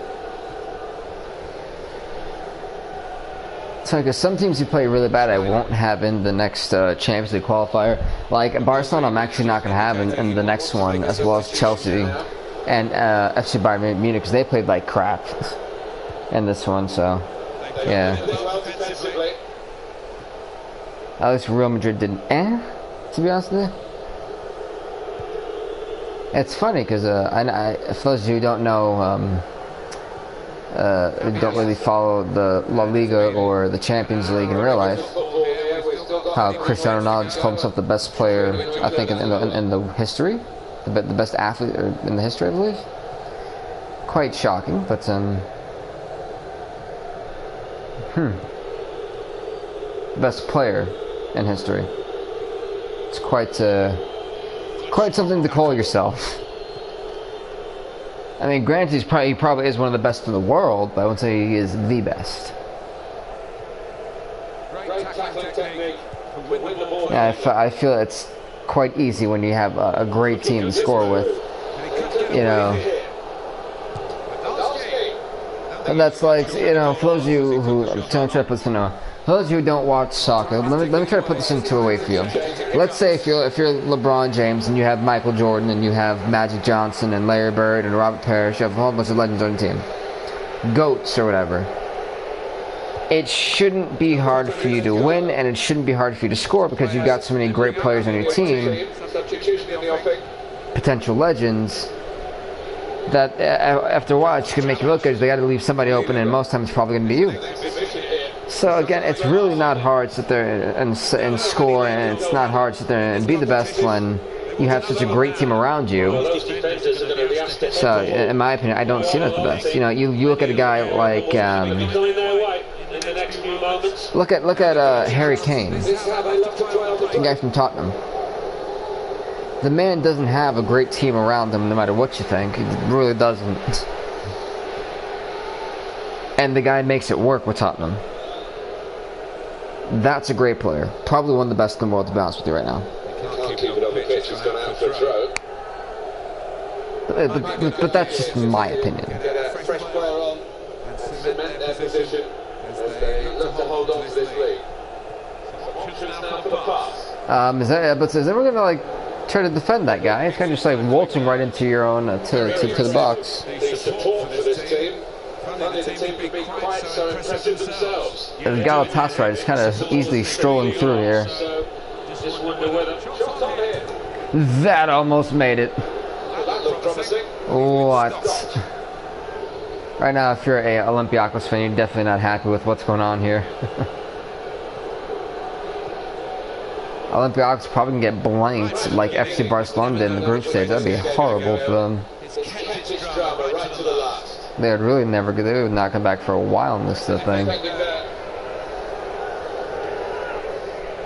So, because some teams you play really bad, I won't have in the next Champions League qualifier. Like Barcelona, I'm actually not going to have in the next one, as well as Chelsea and FC Bayern Munich, because they played like crap in this one. So, yeah. At least Real Madrid didn't. To be honest with you. It's funny because for those of you who don't know, don't really follow the La Liga or the Champions League in real life, how Cristiano Ronaldo just called himself the best player, I think, in the history, the best athlete in the history, I believe. Quite shocking, but best player in history. It's quite something to call yourself. I mean, granted, he probably is one of the best in the world, but I wouldn't say he is the best. Yeah, I feel it's quite easy when you have a great team to score with, you know. And that's like, you know, for those of you who don't try to put this in for those of you who don't watch soccer, let me try to put this into a way for you. Let's say if you're LeBron James and you have Michael Jordan and you have Magic Johnson and Larry Bird and Robert Parrish, you have a whole bunch of legends on your team, GOATs or whatever. It shouldn't be hard for you to win, and it shouldn't be hard for you to score because you've got so many great players on your team, potential legends, that after a while it's going to make you look good. They got to leave somebody open, and most times it's probably going to be you. So again, it's really not hard to sit there and score, and it's not hard to sit there and be the best when you have such a great team around you. So, in my opinion, I don't see it as the best. You know, you look at a guy like look at Harry Kane, the guy from Tottenham. The man doesn't have a great team around him, no matter what you think. He really doesn't. And the guy makes it work with Tottenham. That's a great player. Probably one of the best in the world, to be honest with you right now. Can't keep it on the pitch, he's gone out for a throw. But that's just my opinion. Get a fresh player on and cement their position as they look to hold on to this lead. Options now for the pass. Is everyone gonna like try to defend that guy? It's kind of just like waltzing right into your own to the box. The support for this team. The team could be quite so impressive themselves. And Galatasaray is kind of easily strolling through here. So, just wonder whether shots on here. That almost made it. That looked promising. What? Right now, if you're a Olympiacos fan, you're definitely not happy with what's going on here. Olympiacos probably can get blanked like FC Barcelona did in the group stage. That'd be horrible for them. Drama right to the last. They would really never. They would not come back for a while in this thing.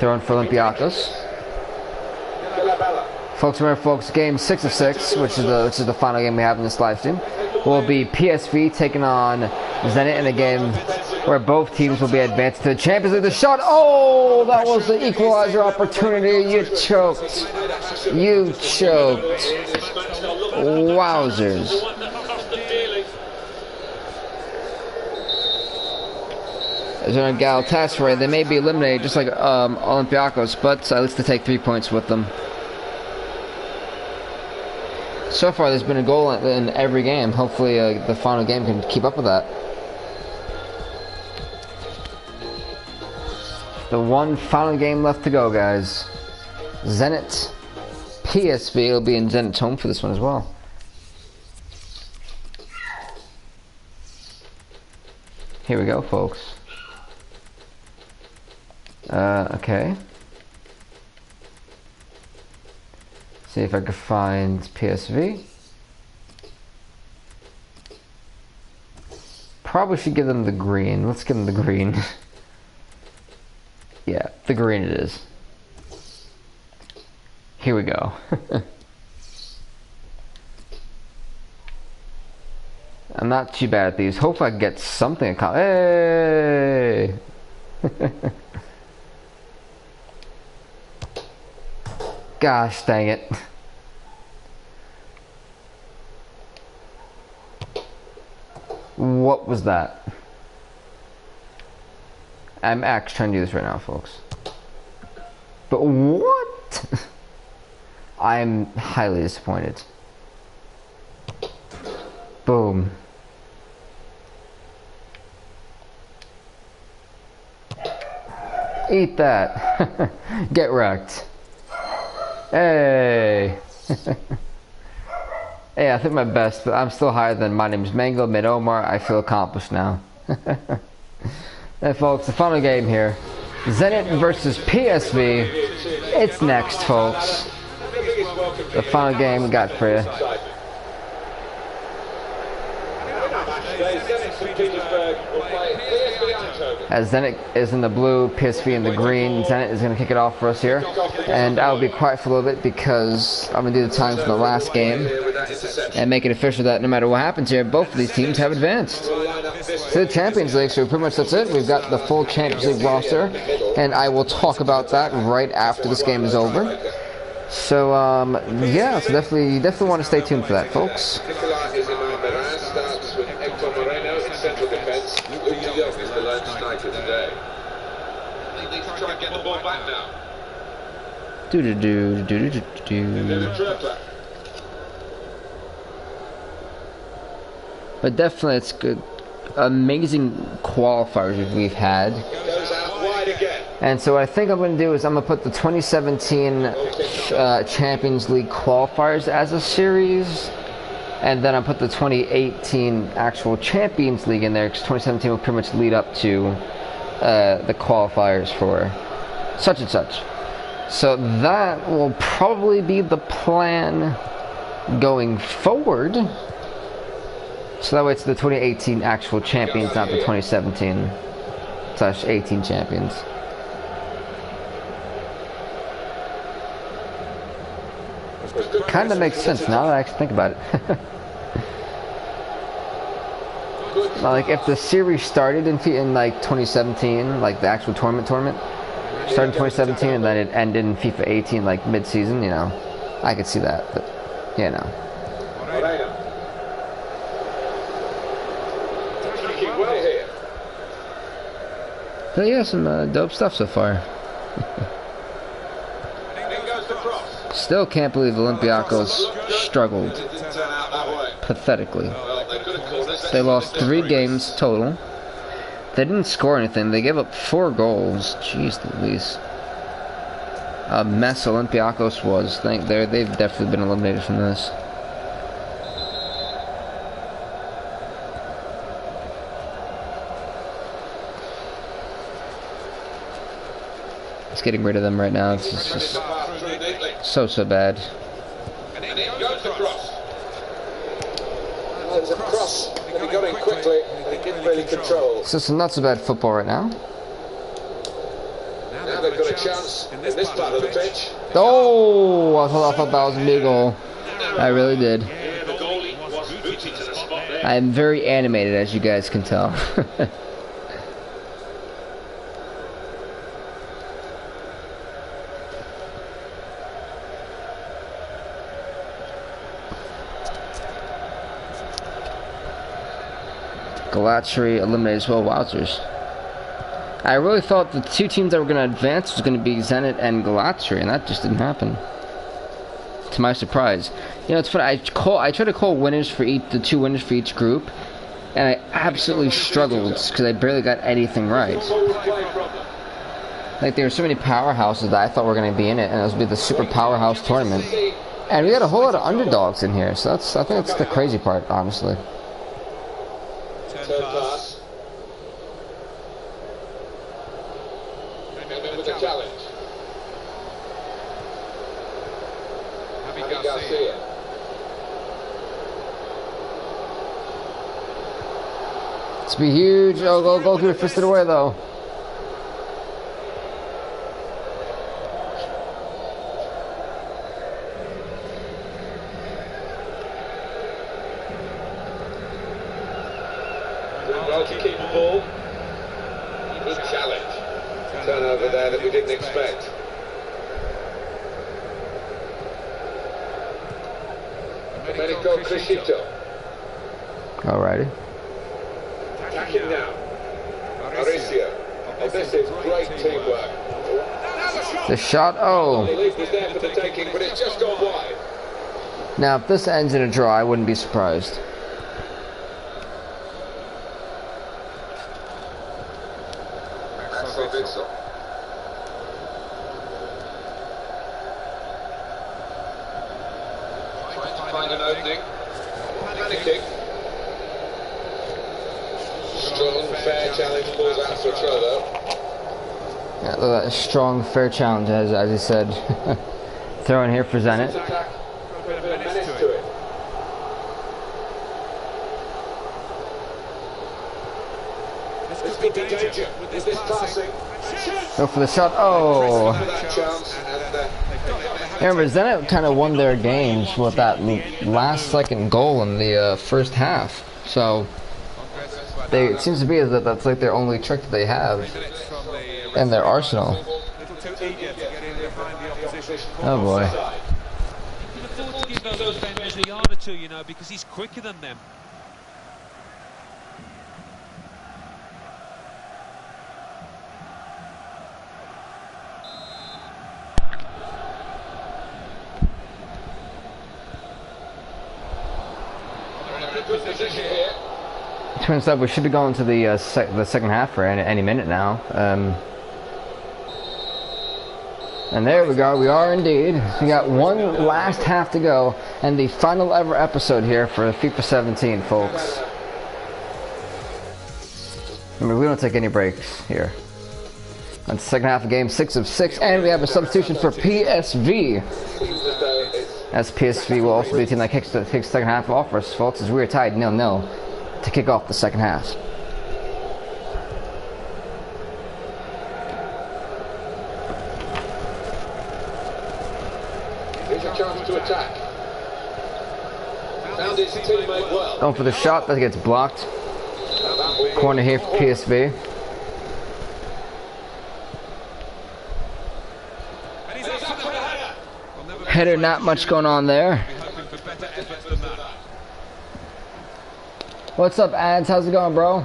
Throwing for Olympiacos. Folks, remember, folks, game 6 of 6, which is the final game we have in this live stream, will be PSV taking on Zenit in a game where both teams will be advanced to the Champions League. The shot, oh, that was the equalizer opportunity. You choked. You choked. Wowzers. As on Galatasaray, they may be eliminated just like Olympiacos, but at least they take 3 points with them. So far, there's been a goal in every game. Hopefully, the final game can keep up with that. The one final game left to go, guys. Zenit, PSV will be in Zenit's home for this one as well. Here we go, folks. Okay. See if I can find PSV. Probably should give them the green. Let's give them the green. Yeah, the green it is. Here we go. I'm not too bad at these. Hopefully I can get something. Hey! Gosh dang it. What was that? I'm actually trying to do this right now, folks. But what? I'm highly disappointed. Boom. Eat that. Get wrecked. Hey. Hey, I think my best, but I'm still higher than my name is Mango Mid Omar. I feel accomplished now. Hey folks, the final game here. Zenit versus PSV. It's next, folks. The final game we got for you. As Zenit is in the blue, PSV in the green. Zenit is going to kick it off for us here. And I'll be quiet for a little bit because I'm going to do the times from the last game and make it official that no matter what happens here, both of these teams have advanced to the Champions League. So pretty much that's it. We've got the full Champions League roster, and I will talk about that right after this game is over. So yeah, so definitely want to stay tuned for that, folks. Central defence. Luke is the lone striker today. They need to try and get the ball back now. But definitely, it's good. Amazing qualifiers we've had. Goes out wide again. And so what I think I'm going to do is I'm going to put the 2017 Champions League qualifiers as a series. And then I put the 2018 actual Champions League in there because 2017 will pretty much lead up to the qualifiers for such and such. So that will probably be the plan going forward. So that way it's the 2018 actual champions, not the 2017/18 champions. Kind of makes sense now that I actually think about it. Like if the series started in like 2017, like the actual tournament started in 2017 and then it ended in FIFA 18 like mid-season, you know, I could see that, but you know. But yeah, some dope stuff so far. Still can't believe Olympiacos struggled pathetically. They lost 3 games total. They didn't score anything. They gave up 4 goals. Jeez Louise. A mess Olympiacos was. They've definitely been eliminated from this. It's getting rid of them right now. It's just so bad. And it goes across. There's a cross. He got in quickly. They didn't really control. So some not so bad football right now. Now they've got a chance in this part of the pitch. Oh, I thought that was a big goal. I really did. The goalie was booted to the spot there. I'm very animated, as you guys can tell. Galatasaray eliminated as well. Wowzers. I really thought the 2 teams that were going to advance was going to be Zenit and Galatasaray, and that just didn't happen. To my surprise. You know, it's funny. I tried to call winners for the 2 winners for each group, and I absolutely struggled because I barely got anything right. Like, there were so many powerhouses that I thought were going to be in it, and it was going to be the super powerhouse tournament. And we got a whole lot of underdogs in here, so I think that's the crazy part, honestly. Turn pass. with the challenge. Javi Garcia. It's be huge. Oh, goalkeeper fisted away though. Well to keep the ball. Good challenge. Turnover there that we didn't expect. Domenico Crescito. Alrighty. Attacking now. Mauricio. Oh, this is great teamwork. The shot. Oh. The lead was there for the taking, but it's just gone wide. Now, if this ends in a draw, I wouldn't be surprised. Trying to find an opening. Panicking. Strong, fair challenge pulls out for a throw though. Yeah, that strong, fair challenge, as he said. Throw in here for Zenit. Attack. A bit of menace to it. This could be danger with this passing. Go for the shot. Oh. For that chance. Remember, Zenit kind of won their games with that last second goal in the first half. So it seems to be that that's like their only trick that they have in their arsenal. Oh boy. You can afford to give those defenders a yard or two, you know, because he's quicker than them. Turns out we should be going to the second half for any minute now. And there we go, we are indeed. We got one last half to go, and the final ever episode here for FIFA 17, folks. Remember, we don't take any breaks here. That's the second half of game 6 of 6, and we have a substitution for PSV. As PSV will also be the team that kicks the second half off for us, folks, as we are tied 0-0 to kick off the second half. Here's a chance to attack. Found his teammate well. Going for the shot, that gets blocked. Corner here for PSV. Header, not much going on there. What's up, Ads? How's it going, bro?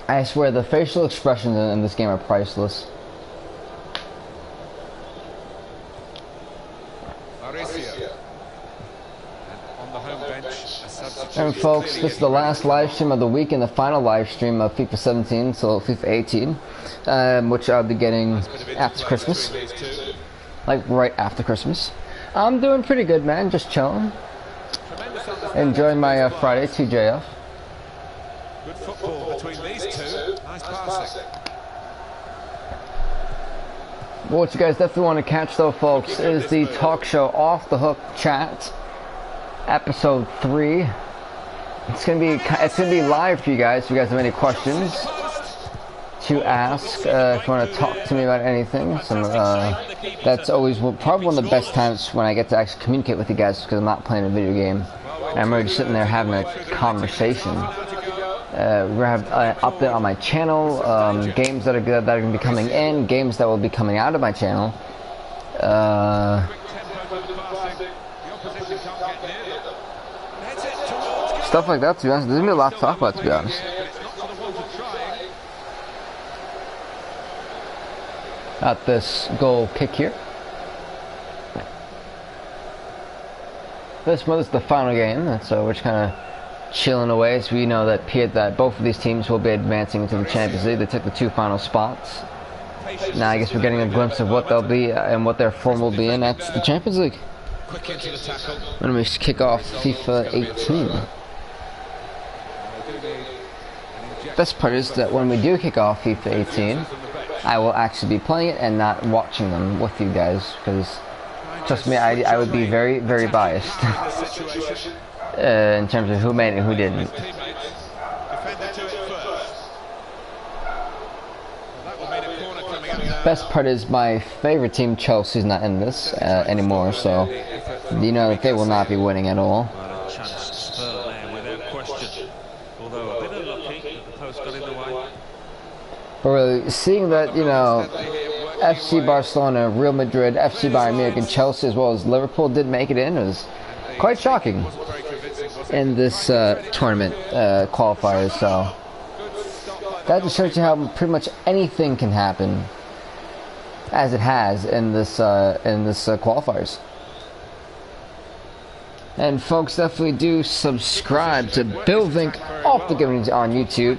I swear, the facial expressions in this game are priceless. And folks, this is the last live stream of the week and the final live stream of FIFA 17, so FIFA 18, which I'll be getting after Christmas. Like right after Christmas. I'm doing pretty good, man. Just chilling. Enjoying my Friday TJF. Good football between these two. Nice passing. What you guys definitely want to catch, though, folks, is the talk show Off the Hook Chat, episode 3. It's gonna be live for you guys. If you guys have any questions to ask, if you want to talk to me about anything, that's always probably one of the best times when I get to actually communicate with you guys, because I'm not playing a video game. I'm already sitting there having a conversation. We're gonna have an update on my channel, games that are good that are gonna be coming in, games that will be coming out of my channel. Stuff like that, to be honest. There's gonna be a lot to talk about, to be honest. At this goal kick here. This is the final game, so we're just kind of chilling away. So we know that both of these teams will be advancing into the Champions League. They took the 2 final spots. Now I guess we're getting a glimpse of what they'll be and what their form will be in at the Champions League. Quick into the tackle. When we kick off FIFA 18. best part is that when we do kick off FIFA 18, I will actually be playing it and not watching them with you guys, because trust me, I would be very, very biased in terms of who made it and who didn't. Best part is my favorite team, Chelsea's not in this anymore, so you know that they will not be winning at all. But really, seeing that, you know, FC Barcelona, Real Madrid, FC Bayern Munich, and Chelsea, as well as Liverpool, did make it in, was quite shocking in this tournament qualifiers. So that just shows you how pretty much anything can happen, as it has in this qualifiers. And folks, definitely do subscribe to Billvink Off the Givings on YouTube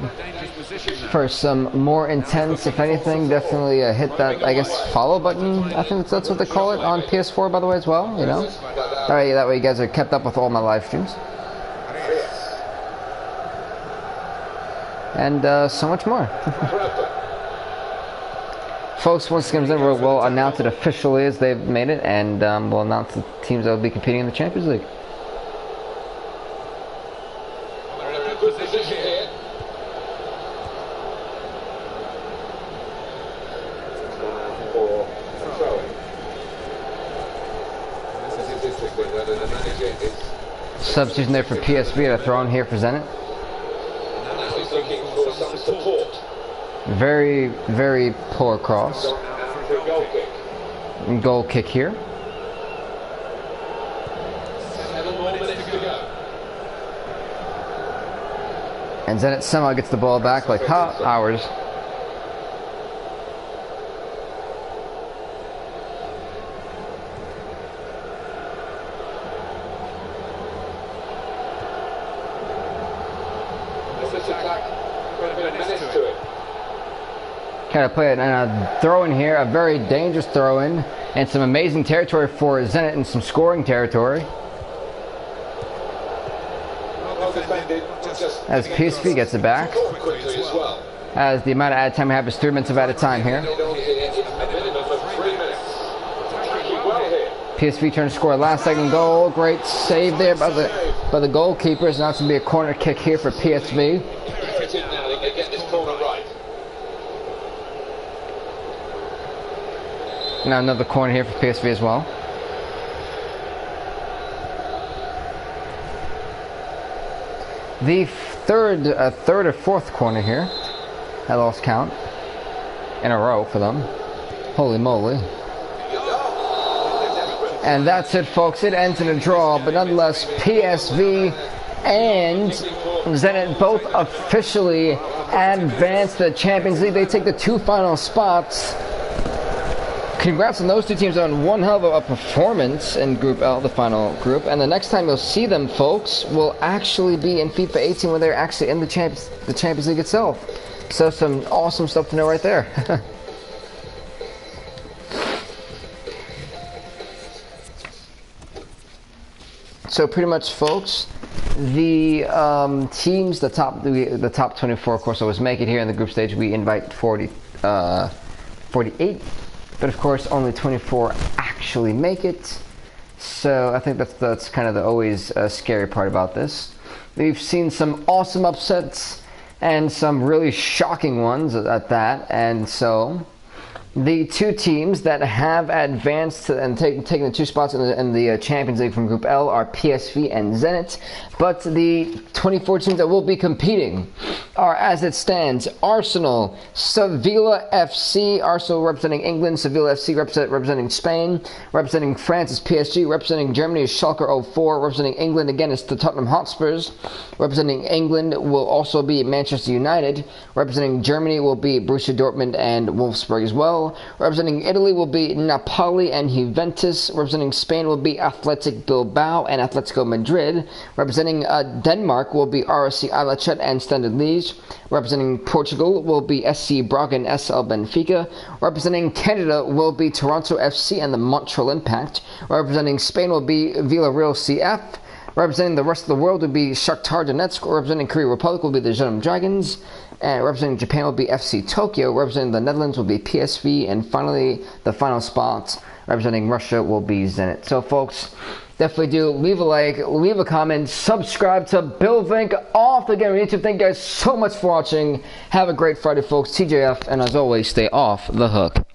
for some more intense, if anything. Definitely hit that, I guess, follow button. I think that's what they call it on PS4, by the way, as well, you know. Alright, that way you guys are kept up with all my live streams. And so much more. Folks, once it comes in, we'll announce it officially as they've made it, and we'll announce the teams that will be competing in the Champions League. Substitution there for PSV, to throw in here for Zenit. Very, very poor cross. And goal kick here. And Zenit somehow gets the ball back like, ha, ours. Kind of play it, and a throw in here, a very dangerous throw in, and some amazing territory for Zenit and some scoring territory. As PSV gets it back, as the amount of added time we have is 3 minutes of added time here. PSV trying to score a last second goal. Great save there by the goalkeepers. Now it's going to be a corner kick here for PSV. Now another corner here for PSV as well. The third or fourth corner here. I lost count. In a row for them. Holy moly. And that's it, folks. It ends in a draw, but nonetheless, PSV and Zenit both officially advanced to the Champions League. They take the 2 final spots. Congrats on those two teams on one hell of a performance in Group L, the final group. And the next time you'll see them, folks, will actually be in FIFA 18 when they're actually in the Champions League itself. So some awesome stuff to know right there. So pretty much, folks, the teams, the top 24, of course, always make it here in the group stage. We invite 48. But of course, only 24 actually make it. So I think that's kind of the always scary part about this. We've seen some awesome upsets and some really shocking ones at that. And so the 2 teams that have advanced and taken the 2 spots in the Champions League from Group L are PSV and Zenit. But the 24 teams that will be competing are, as it stands, Arsenal, Sevilla FC, Arsenal representing England, Sevilla FC representing Spain, representing France is PSG, representing Germany is Schalke 04, representing England again is the Tottenham Hotspurs, representing England will also be Manchester United, representing Germany will be Borussia Dortmund and Wolfsburg as well, representing Italy will be Napoli and Juventus, representing Spain will be Athletic Bilbao and Atletico Madrid, representing Denmark will be RSC Alachet and Standard Liège. Representing Portugal will be SC Braga and SL Benfica. Representing Canada will be Toronto FC and the Montreal Impact. Representing Spain will be Villarreal CF. Representing the rest of the world will be Shakhtar Donetsk. Representing Korea Republic will be the Jeonnam Dragons. And representing Japan will be FC Tokyo. Representing the Netherlands will be PSV. And finally, the final spot representing Russia will be Zenit. So, folks, definitely do leave a like, leave a comment, subscribe to Bill Vink off the game on YouTube. Thank you guys so much for watching. Have a great Friday, folks. TJF, and as always, stay off the hook.